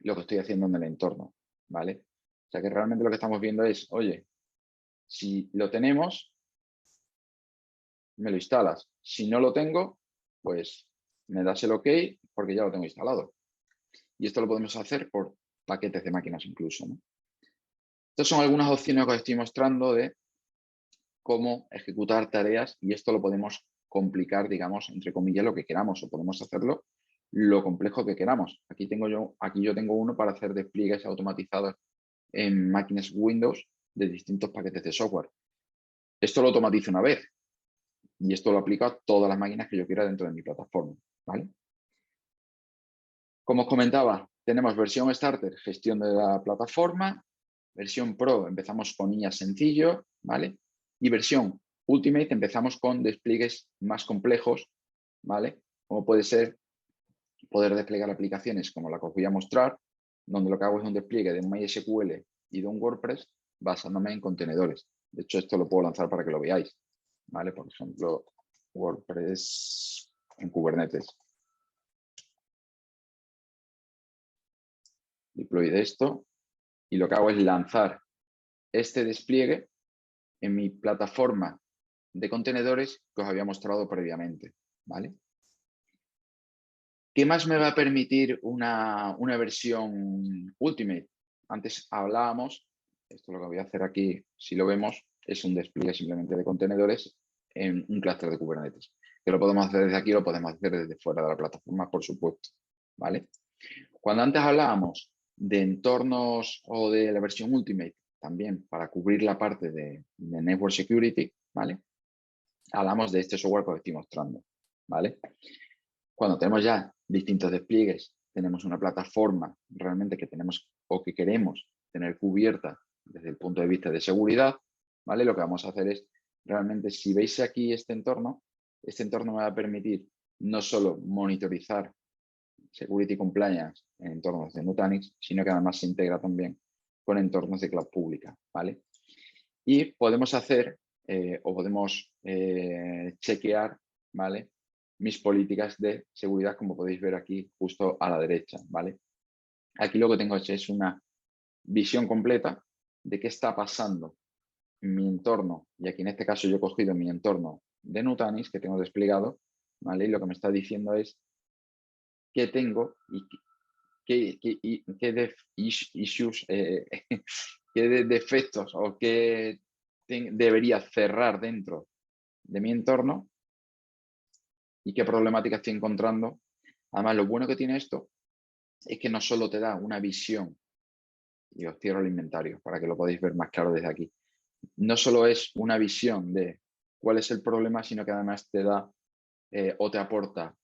lo que estoy haciendo en el entorno, ¿vale? O sea que realmente lo que estamos viendo es, oye, si lo tenemos, me lo instalas. Si no lo tengo, pues me das el OK porque ya lo tengo instalado. Y esto lo podemos hacer por paquetes de máquinas incluso, ¿no? Estas son algunas opciones que os estoy mostrando de cómo ejecutar tareas y esto lo podemos complicar, digamos, entre comillas, lo que queramos o podemos hacerlo lo complejo que queramos. Aquí yo tengo uno para hacer despliegues automatizados en máquinas Windows de distintos paquetes de software. Esto lo automatizo una vez y esto lo aplico a todas las máquinas que yo quiera dentro de mi plataforma, ¿vale? Como os comentaba, tenemos versión Starter, gestión de la plataforma, versión Pro empezamos con IA sencillo, ¿vale? Y versión Ultimate empezamos con despliegues más complejos, ¿vale? Como puede ser poder desplegar aplicaciones como la que os voy a mostrar, donde lo que hago es un despliegue de un MySQL y de un WordPress basándome en contenedores. De hecho, esto lo puedo lanzar para que lo veáis, ¿vale? Por ejemplo, WordPress en Kubernetes. Deploy de esto y lo que hago es lanzar este despliegue en mi plataforma de contenedores que os había mostrado previamente, ¿vale? ¿Qué más me va a permitir una versión Ultimate? Antes hablábamos, esto lo que voy a hacer aquí, si lo vemos, es un despliegue simplemente de contenedores en un clúster de Kubernetes. Que lo podemos hacer desde aquí o lo podemos hacer desde fuera de la plataforma, por supuesto, ¿vale? Cuando antes hablábamos de entornos o de la versión Ultimate, también para cubrir la parte de Network Security, ¿vale? Hablamos de este software que os estoy mostrando, ¿vale? Cuando tenemos ya distintos despliegues, tenemos una plataforma realmente que tenemos o que queremos tener cubierta desde el punto de vista de seguridad, ¿vale? Lo que vamos a hacer es, realmente, si veis aquí este entorno me va a permitir no solo monitorizar Security Compliance en entornos de Nutanix, sino que además se integra también con entornos de cloud pública, ¿vale? Y podemos hacer o podemos chequear, ¿vale?, mis políticas de seguridad, como podéis ver aquí justo a la derecha, ¿vale? Aquí lo que tengo es una visión completa de qué está pasando en mi entorno, y aquí en este caso yo he cogido mi entorno de Nutanix que tengo desplegado, ¿vale? Y lo que me está diciendo es qué tengo y qué issues, qué defectos o qué debería cerrar dentro de mi entorno y qué problemática estoy encontrando. Además, lo bueno que tiene esto es que no solo te da una visión, y os cierro el inventario para que lo podáis ver más claro desde aquí, no solo es una visión de cuál es el problema, sino que además te da o te aporta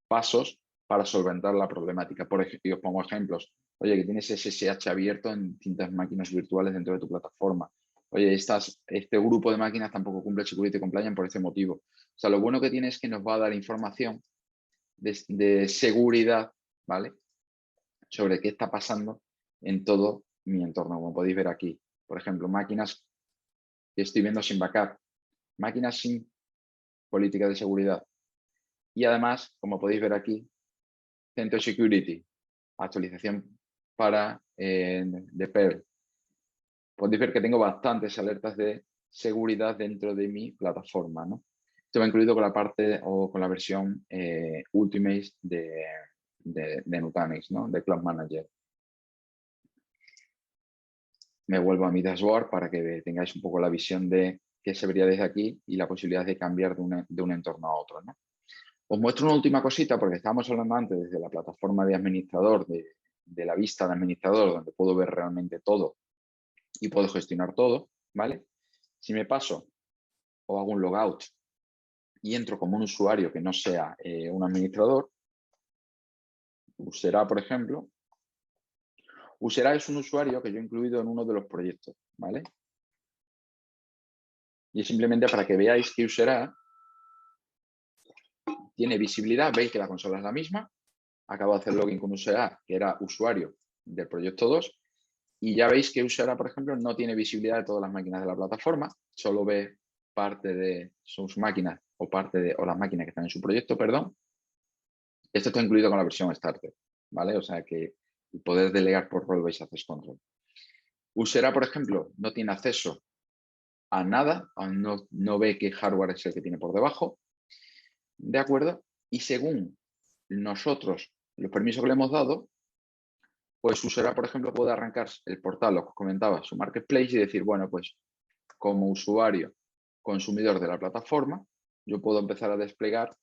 pasos para solventar la problemática. Y os pongo ejemplos. Oye, que tienes SSH abierto en distintas máquinas virtuales dentro de tu plataforma. Oye, este grupo de máquinas tampoco cumple Security Compliance por este motivo. O sea, lo bueno que tiene es que nos va a dar información de seguridad, ¿vale?, sobre qué está pasando en todo mi entorno, como podéis ver aquí. Por ejemplo, máquinas que estoy viendo sin backup, máquinas sin política de seguridad. Y además, como podéis ver aquí, CentOS Security, actualización para de Perl. Podéis ver que tengo bastantes alertas de seguridad dentro de mi plataforma, ¿no? Esto va incluido con la parte o con la versión Ultimate de Nutanix, ¿no?, de Cloud Manager. Me vuelvo a mi dashboard para que tengáis un poco la visión de qué se vería desde aquí y la posibilidad de cambiar de un entorno a otro, ¿no? Os muestro una última cosita, porque estábamos hablando antes desde la plataforma de administrador, de la vista de administrador, donde puedo ver realmente todo y puedo gestionar todo, ¿vale? Si me paso o hago un logout y entro como un usuario que no sea un administrador, Usera, por ejemplo. Usera es un usuario que yo he incluido en uno de los proyectos, ¿vale? Y es simplemente para que veáis que Usera tiene visibilidad. Veis que la consola es la misma. Acabo de hacer login con Usera, que era usuario del proyecto 2. Y ya veis que Usera, por ejemplo, no tiene visibilidad de todas las máquinas de la plataforma. Solo ve parte de sus máquinas o las máquinas que están en su proyecto, perdón. Esto está incluido con la versión Starter, ¿vale? O sea que el poder delegar por Role-Based Access Control. Usera, por ejemplo, no tiene acceso a nada, no ve qué hardware es el que tiene por debajo, ¿de acuerdo? Y según nosotros, los permisos que le hemos dado, pues Usera, por ejemplo, puede arrancar el portal, lo que os comentaba, su marketplace, y decir, bueno, pues como usuario consumidor de la plataforma, yo puedo empezar a desplegar,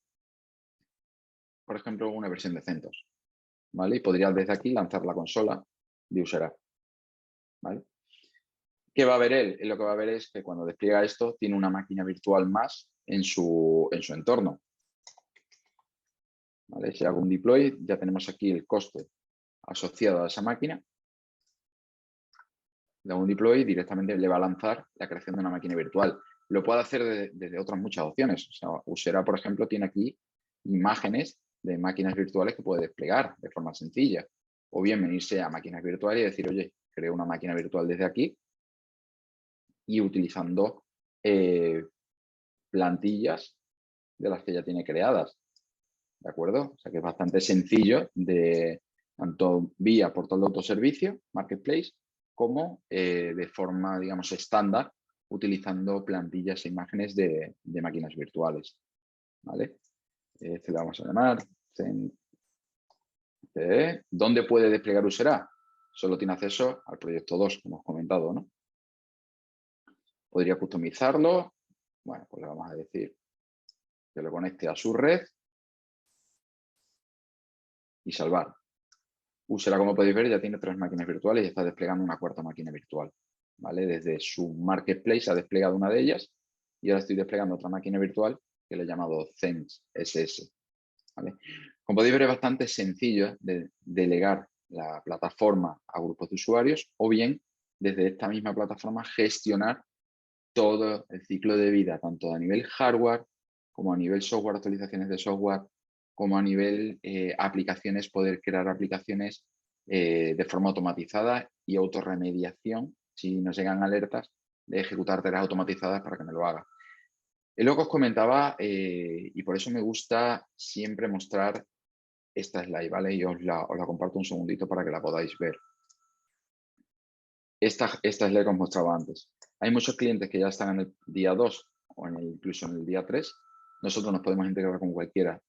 por ejemplo, una versión de CentOS, ¿vale? Y podría desde aquí lanzar la consola de Usera, ¿vale? ¿Qué va a ver él? Lo que va a ver es que cuando despliega esto, tiene una máquina virtual más en su entorno, ¿vale? Si hago un deploy, ya tenemos aquí el coste asociado a esa máquina. Le hago un deploy, directamente le va a lanzar la creación de una máquina virtual. Lo puede hacer desde otras muchas opciones. O sea, Usera, por ejemplo, tiene aquí imágenes de máquinas virtuales que puede desplegar de forma sencilla. O bien venirse a máquinas virtuales y decir, oye, creo una máquina virtual desde aquí y utilizando plantillas de las que ya tiene creadas. ¿De acuerdo? O sea que es bastante sencillo de tanto vía portal de autoservicio, marketplace, como de forma, digamos, estándar, utilizando plantillas e imágenes de máquinas virtuales. ¿Vale? Este le vamos a llamar CentOS. ¿Dónde puede desplegar Usera? Solo tiene acceso al proyecto 2, como hemos comentado, ¿no? Podría customizarlo. Bueno, pues le vamos a decir que lo conecte a su red y salvar. Úsela, como podéis ver, ya tiene 3 máquinas virtuales y está desplegando una cuarta máquina virtual, ¿vale? Desde su marketplace ha desplegado una de ellas y ahora estoy desplegando otra máquina virtual que le he llamado Zenx SS, ¿vale? Como podéis ver, es bastante sencillo de delegar la plataforma a grupos de usuarios o bien desde esta misma plataforma gestionar todo el ciclo de vida, tanto a nivel hardware como a nivel software, actualizaciones de software, como a nivel aplicaciones, poder crear aplicaciones de forma automatizada y autorremediación, si nos llegan alertas, de ejecutar tareas automatizadas para que me lo haga. Es lo que os comentaba y por eso me gusta siempre mostrar esta slide, ¿vale? Y os la comparto un segundito para que la podáis ver. Esta slide que os mostraba antes. Hay muchos clientes que ya están en el día 2 o incluso en el día 3. Nosotros nos podemos integrar con cualquiera,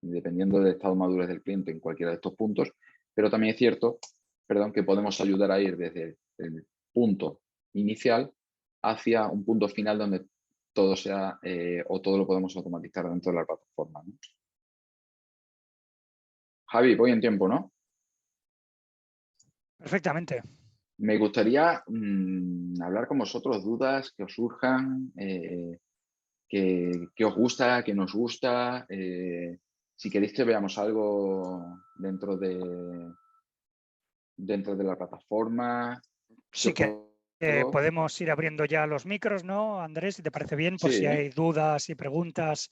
dependiendo del estado de madurez del cliente en cualquiera de estos puntos, pero también es cierto, que podemos ayudar a ir desde el punto inicial hacia un punto final donde todo sea o todo lo podemos automatizar dentro de la plataforma, ¿no? Javi, voy en tiempo, ¿no? Perfectamente. Me gustaría hablar con vosotros, dudas que os surjan, que os gusta, que nos gusta. Si queréis que veamos algo dentro de la plataforma. Sí que podemos ir abriendo ya los micros, ¿no, Andrés? Si te parece bien, por si hay dudas y preguntas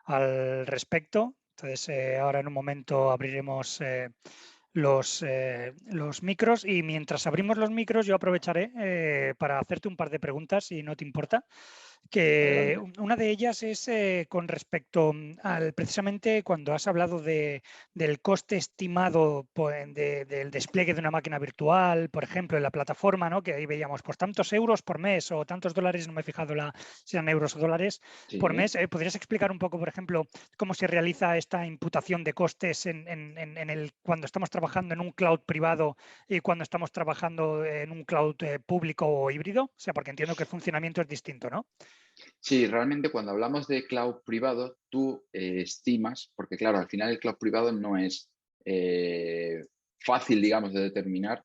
al respecto. Entonces, ahora en un momento abriremos los micros y mientras abrimos los micros yo aprovecharé para hacerte un par de preguntas, si no te importa. Que una de ellas es con respecto al precisamente cuando has hablado del coste estimado del despliegue de una máquina virtual, por ejemplo, en la plataforma, ¿no? Que ahí veíamos pues tantos euros por mes o tantos dólares, no me he fijado si eran euros o dólares por mes. ¿Podrías explicar un poco, por ejemplo, cómo se realiza esta imputación de costes cuando estamos trabajando en un cloud privado y cuando estamos trabajando en un cloud público o híbrido? O sea, porque entiendo que el funcionamiento es distinto, ¿no? Sí, realmente cuando hablamos de cloud privado, tú estimas, porque claro, al final el cloud privado no es fácil, digamos, de determinar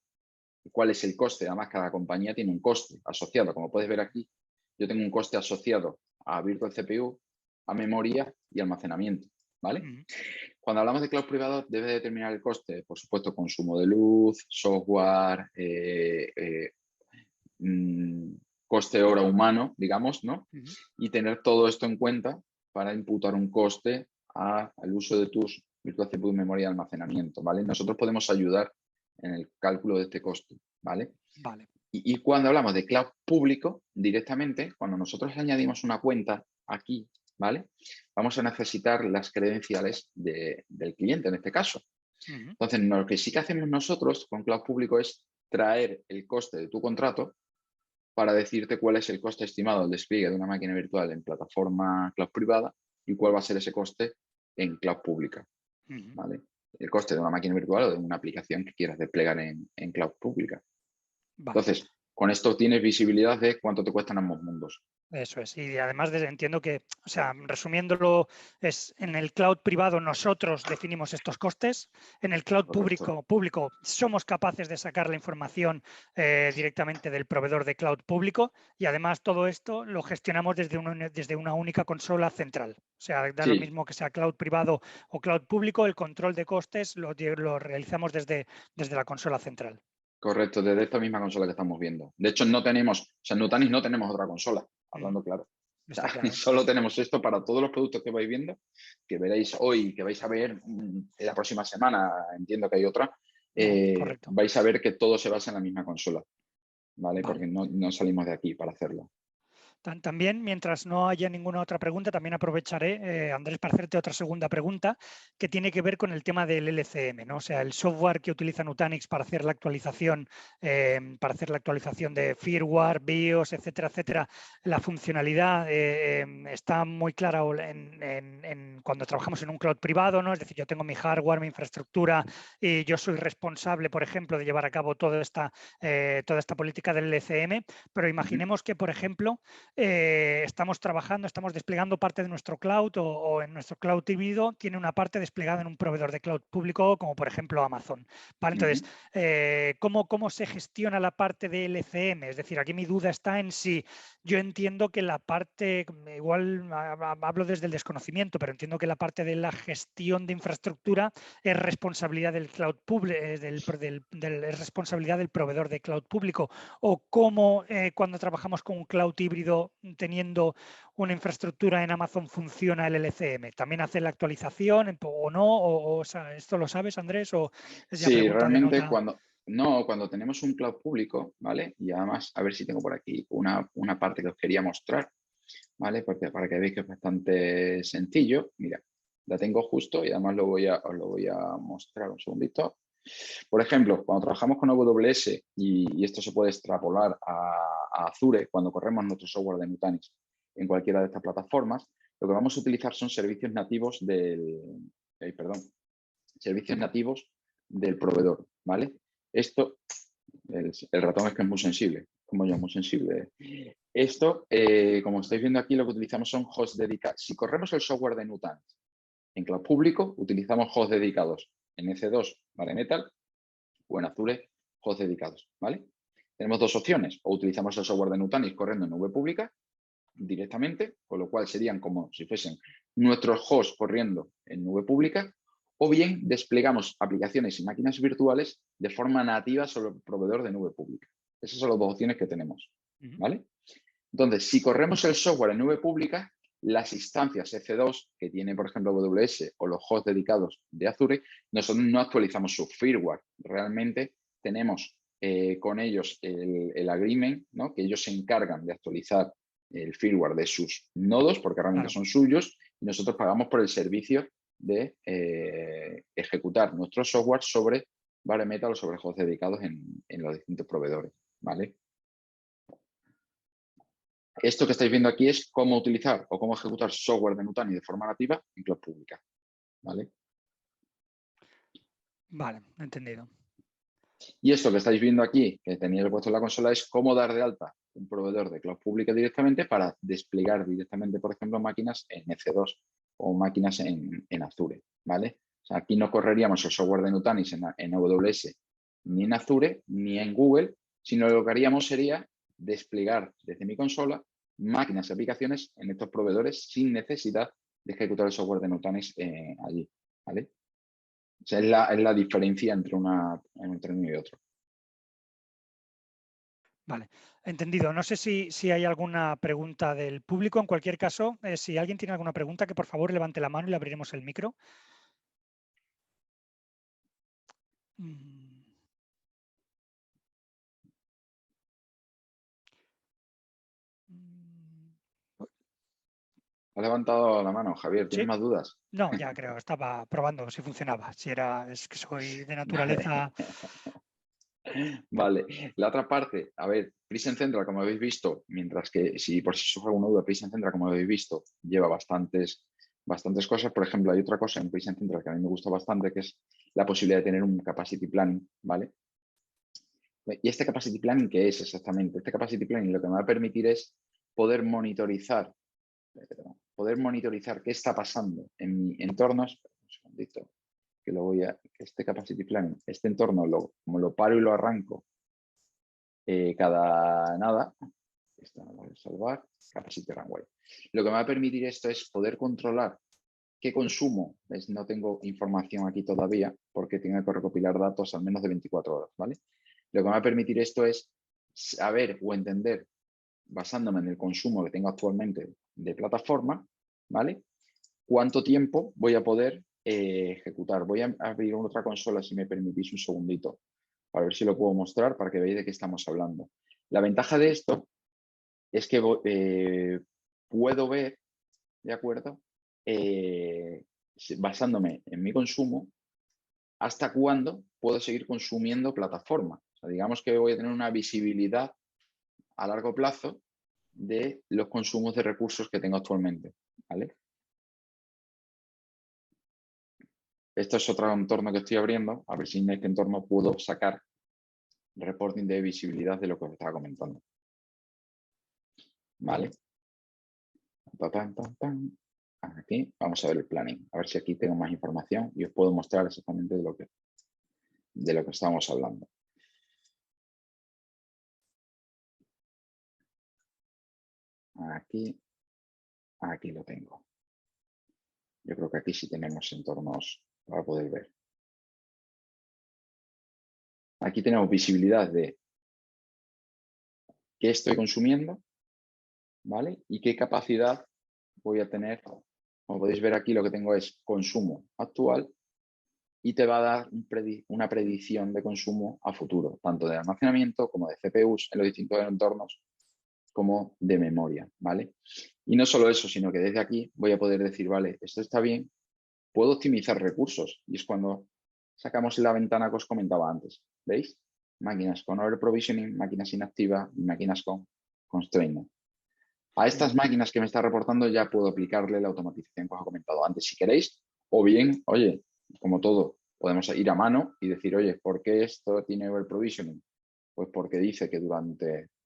cuál es el coste. Además, cada compañía tiene un coste asociado. Como puedes ver aquí, yo tengo un coste asociado a Virtual CPU, a memoria y almacenamiento, ¿vale? Cuando hablamos de cloud privado, debe determinar el coste, por supuesto, consumo de luz, software, coste hora humano, digamos, ¿no? Y tener todo esto en cuenta para imputar un coste al uso de tus Virtual CPU, memoria y almacenamiento, ¿vale? Nosotros podemos ayudar en el cálculo de este coste, ¿vale? Vale. Y cuando hablamos de cloud público, directamente, cuando nosotros añadimos una cuenta aquí, ¿vale? Vamos a necesitar las credenciales del cliente en este caso. Entonces, lo que sí que hacemos nosotros con cloud público es traer el coste de tu contrato para decirte cuál es el coste estimado del despliegue de una máquina virtual en plataforma cloud privada y cuál va a ser ese coste en cloud pública, ¿vale? El coste de una máquina virtual o de una aplicación que quieras desplegar en cloud pública. Vale. Entonces, con esto tienes visibilidad de cuánto te cuestan ambos mundos. Eso es. Y además entiendo que, o sea, resumiéndolo, es en el cloud privado nosotros definimos estos costes. En el cloud público somos capaces de sacar la información directamente del proveedor de cloud público y además todo esto lo gestionamos desde una única consola central. O sea, da lo mismo que sea cloud privado o cloud público, el control de costes lo realizamos desde la consola central. Correcto, desde esta misma consola que estamos viendo. De hecho, no tenemos, o sea, en Nutanix no tenemos otra consola, hablando claro. O sea, claro. Solo tenemos esto para todos los productos que vais viendo, que veréis hoy, que vais a ver la próxima semana, entiendo que hay otra, vais a ver que todo se basa en la misma consola, ¿vale? Porque no salimos de aquí para hacerlo. También, mientras no haya ninguna otra pregunta, también aprovecharé, Andrés, para hacerte otra segunda pregunta que tiene que ver con el tema del LCM, ¿no? O sea, el software que utiliza Nutanix para hacer la actualización, de firmware, BIOS, etcétera, etcétera. La funcionalidad está muy clara cuando trabajamos en un cloud privado, ¿no? Es decir, yo tengo mi hardware, mi infraestructura y yo soy responsable, por ejemplo, de llevar a cabo toda esta política del LCM, pero imaginemos que, por ejemplo, estamos trabajando, estamos desplegando parte de nuestro cloud o en nuestro cloud híbrido tiene una parte desplegada en un proveedor de cloud público como por ejemplo Amazon. Vale, entonces, ¿cómo se gestiona la parte de LCM? Es decir, aquí mi duda está en si yo entiendo que la parte, igual hablo desde el desconocimiento, pero entiendo que la parte de la gestión de infraestructura es responsabilidad del cloud público, es responsabilidad del proveedor de cloud público, o cómo cuando trabajamos con un cloud híbrido teniendo una infraestructura en Amazon funciona el LCM. ¿También hace la actualización o no? O sea, ¿esto lo sabes, Andrés? ¿O es ya Sí, pregunta de realmente nota? cuando tenemos un cloud público, ¿vale? Y además, a ver si tengo por aquí una parte que os quería mostrar, ¿vale? Porque para que veáis que es bastante sencillo. Mira, la tengo justo y además os lo voy a mostrar un segundito. Por ejemplo, cuando trabajamos con AWS, y esto se puede extrapolar a Azure, cuando corremos nuestro software de Nutanix en cualquiera de estas plataformas, lo que vamos a utilizar son servicios nativos servicios nativos del proveedor, ¿vale? Esto, el ratón es que es muy sensible, como yo, muy sensible. Esto, como estáis viendo aquí, lo que utilizamos son hosts dedicados. Si corremos el software de Nutanix en cloud público, utilizamos hosts dedicados en EC2, Bare Metal, o en Azure, hosts dedicados, ¿vale? Tenemos dos opciones, o utilizamos el software de Nutanix corriendo en nube pública directamente, con lo cual serían como si fuesen nuestros hosts corriendo en nube pública, o bien desplegamos aplicaciones y máquinas virtuales de forma nativa sobre el proveedor de nube pública. Esas son las dos opciones que tenemos, ¿vale? Entonces, si corremos el software en nube pública, las instancias EC2 que tiene, por ejemplo, AWS o los hosts dedicados de Azure, nosotros no actualizamos su firmware. Realmente tenemos con ellos el agreement, ¿no? Que ellos se encargan de actualizar el firmware de sus nodos, porque realmente son suyos, y nosotros pagamos por el servicio de ejecutar nuestro software sobre Bare Metal o sobre hosts dedicados en los distintos proveedores, ¿vale? Esto que estáis viendo aquí es cómo utilizar o cómo ejecutar software de Nutanix de forma nativa en cloud pública, ¿vale? Vale, entendido. Y esto que estáis viendo aquí, que tenéis puesto en la consola, es cómo dar de alta un proveedor de cloud pública directamente para desplegar directamente, por ejemplo, máquinas en EC2 o máquinas en Azure, ¿vale? O sea, aquí no correríamos el software de Nutanix en AWS, ni en Azure, ni en Google, sino lo que haríamos sería desplegar desde mi consola máquinas y aplicaciones en estos proveedores sin necesidad de ejecutar el software de Nutanix allí, ¿vale? O sea, es la diferencia entre uno y otro. Vale, entendido. No sé si hay alguna pregunta del público. En cualquier caso, si alguien tiene alguna pregunta, que por favor levante la mano y le abriremos el micro. Ha levantado la mano, Javier. ¿Tienes Sí. más dudas? No, ya creo, estaba probando si funcionaba. Es que soy de naturaleza. Vale. La otra parte, a ver, Prison Central, como habéis visto, mientras que si por si surge alguna duda, Prison Central, como habéis visto, lleva bastantes cosas. Por ejemplo, hay otra cosa en Prison Central que a mí me gusta bastante, que es la posibilidad de tener un capacity planning, ¿vale? ¿Y este capacity planning qué es exactamente? Este capacity planning lo que me va a permitir es poder monitorizar qué está pasando en mi entorno. Espera un segundito, que este capacity planning, este entorno, como lo paro y lo arranco cada nada, esto lo voy a salvar, capacity runway. Lo que me va a permitir esto es poder controlar qué consumo. ¿Ves? No tengo información aquí todavía porque tengo que recopilar datos al menos de 24 horas, ¿vale? Lo que me va a permitir esto es saber o entender, basándome en el consumo que tengo actualmente de plataforma, ¿vale? ¿Cuánto tiempo voy a poder ejecutar? Voy a abrir otra consola, si me permitís un segundito, para ver si lo puedo mostrar, para que veáis de qué estamos hablando. La ventaja de esto es que puedo ver, ¿de acuerdo? Basándome en mi consumo, hasta cuándo puedo seguir consumiendo plataforma. O sea, digamos que voy a tener una visibilidad a largo plazo de los consumos de recursos que tengo actualmente, ¿vale? Esto es otro entorno que estoy abriendo, a ver si en este entorno puedo sacar reporting de visibilidad de lo que os estaba comentando. ¿vale? Pam, pam, pam. Aquí vamos a ver el planning, a ver si aquí tengo más información y os puedo mostrar exactamente de lo que estamos hablando. Aquí lo tengo. Yo creo que aquí sí tenemos entornos para poder ver. Aquí tenemos visibilidad de qué estoy consumiendo, ¿vale? Y qué capacidad voy a tener. Como podéis ver aquí, lo que tengo es consumo actual y te va a dar una predicción de consumo a futuro, tanto de almacenamiento como de CPUs en los distintos entornos, como de memoria, ¿vale? Y no solo eso, sino que desde aquí voy a poder decir, vale, esto está bien, puedo optimizar recursos. Y es cuando sacamos la ventana que os comentaba antes, ¿veis? Máquinas con overprovisioning, máquinas inactivas y máquinas con constraint. A estas máquinas que me está reportando ya puedo aplicarle la automatización que os he comentado antes, si queréis, o bien, oye, como todo, podemos ir a mano y decir, oye, ¿por qué esto tiene overprovisioning? Pues porque dice que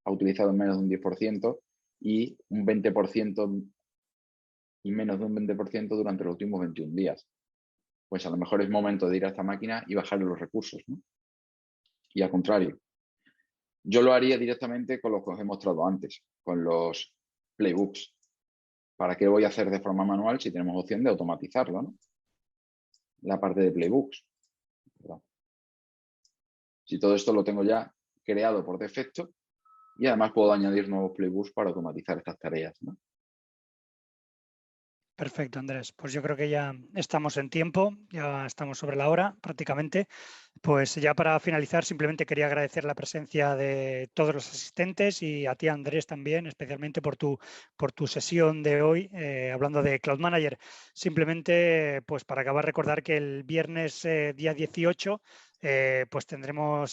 ha utilizado menos de un 10% y un 20% y menos de un 20% durante los últimos 21 días. Pues a lo mejor es momento de ir a esta máquina y bajarle los recursos, ¿no? Y al contrario, yo lo haría directamente con lo que os he mostrado antes, con los playbooks. ¿Para qué voy a hacer de forma manual si tenemos opción de automatizarlo, ¿no? La parte de playbooks. ¿Verdad? Si todo esto lo tengo ya creado por defecto y además puedo añadir nuevos playbooks para automatizar estas tareas, ¿no? Perfecto, Andrés. Pues yo creo que ya estamos en tiempo, ya estamos sobre la hora prácticamente. Pues ya para finalizar, simplemente quería agradecer la presencia de todos los asistentes y a ti, Andrés, también, especialmente por tu sesión de hoy, hablando de Cloud Manager. Simplemente, pues para acabar, recordar que el viernes día 18 pues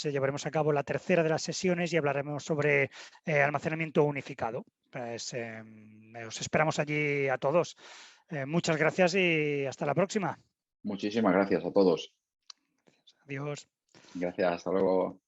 llevaremos a cabo la tercera de las sesiones y hablaremos sobre almacenamiento unificado. Pues, os esperamos allí a todos. Muchas gracias y hasta la próxima. Muchísimas gracias a todos. Adiós. Gracias, hasta luego.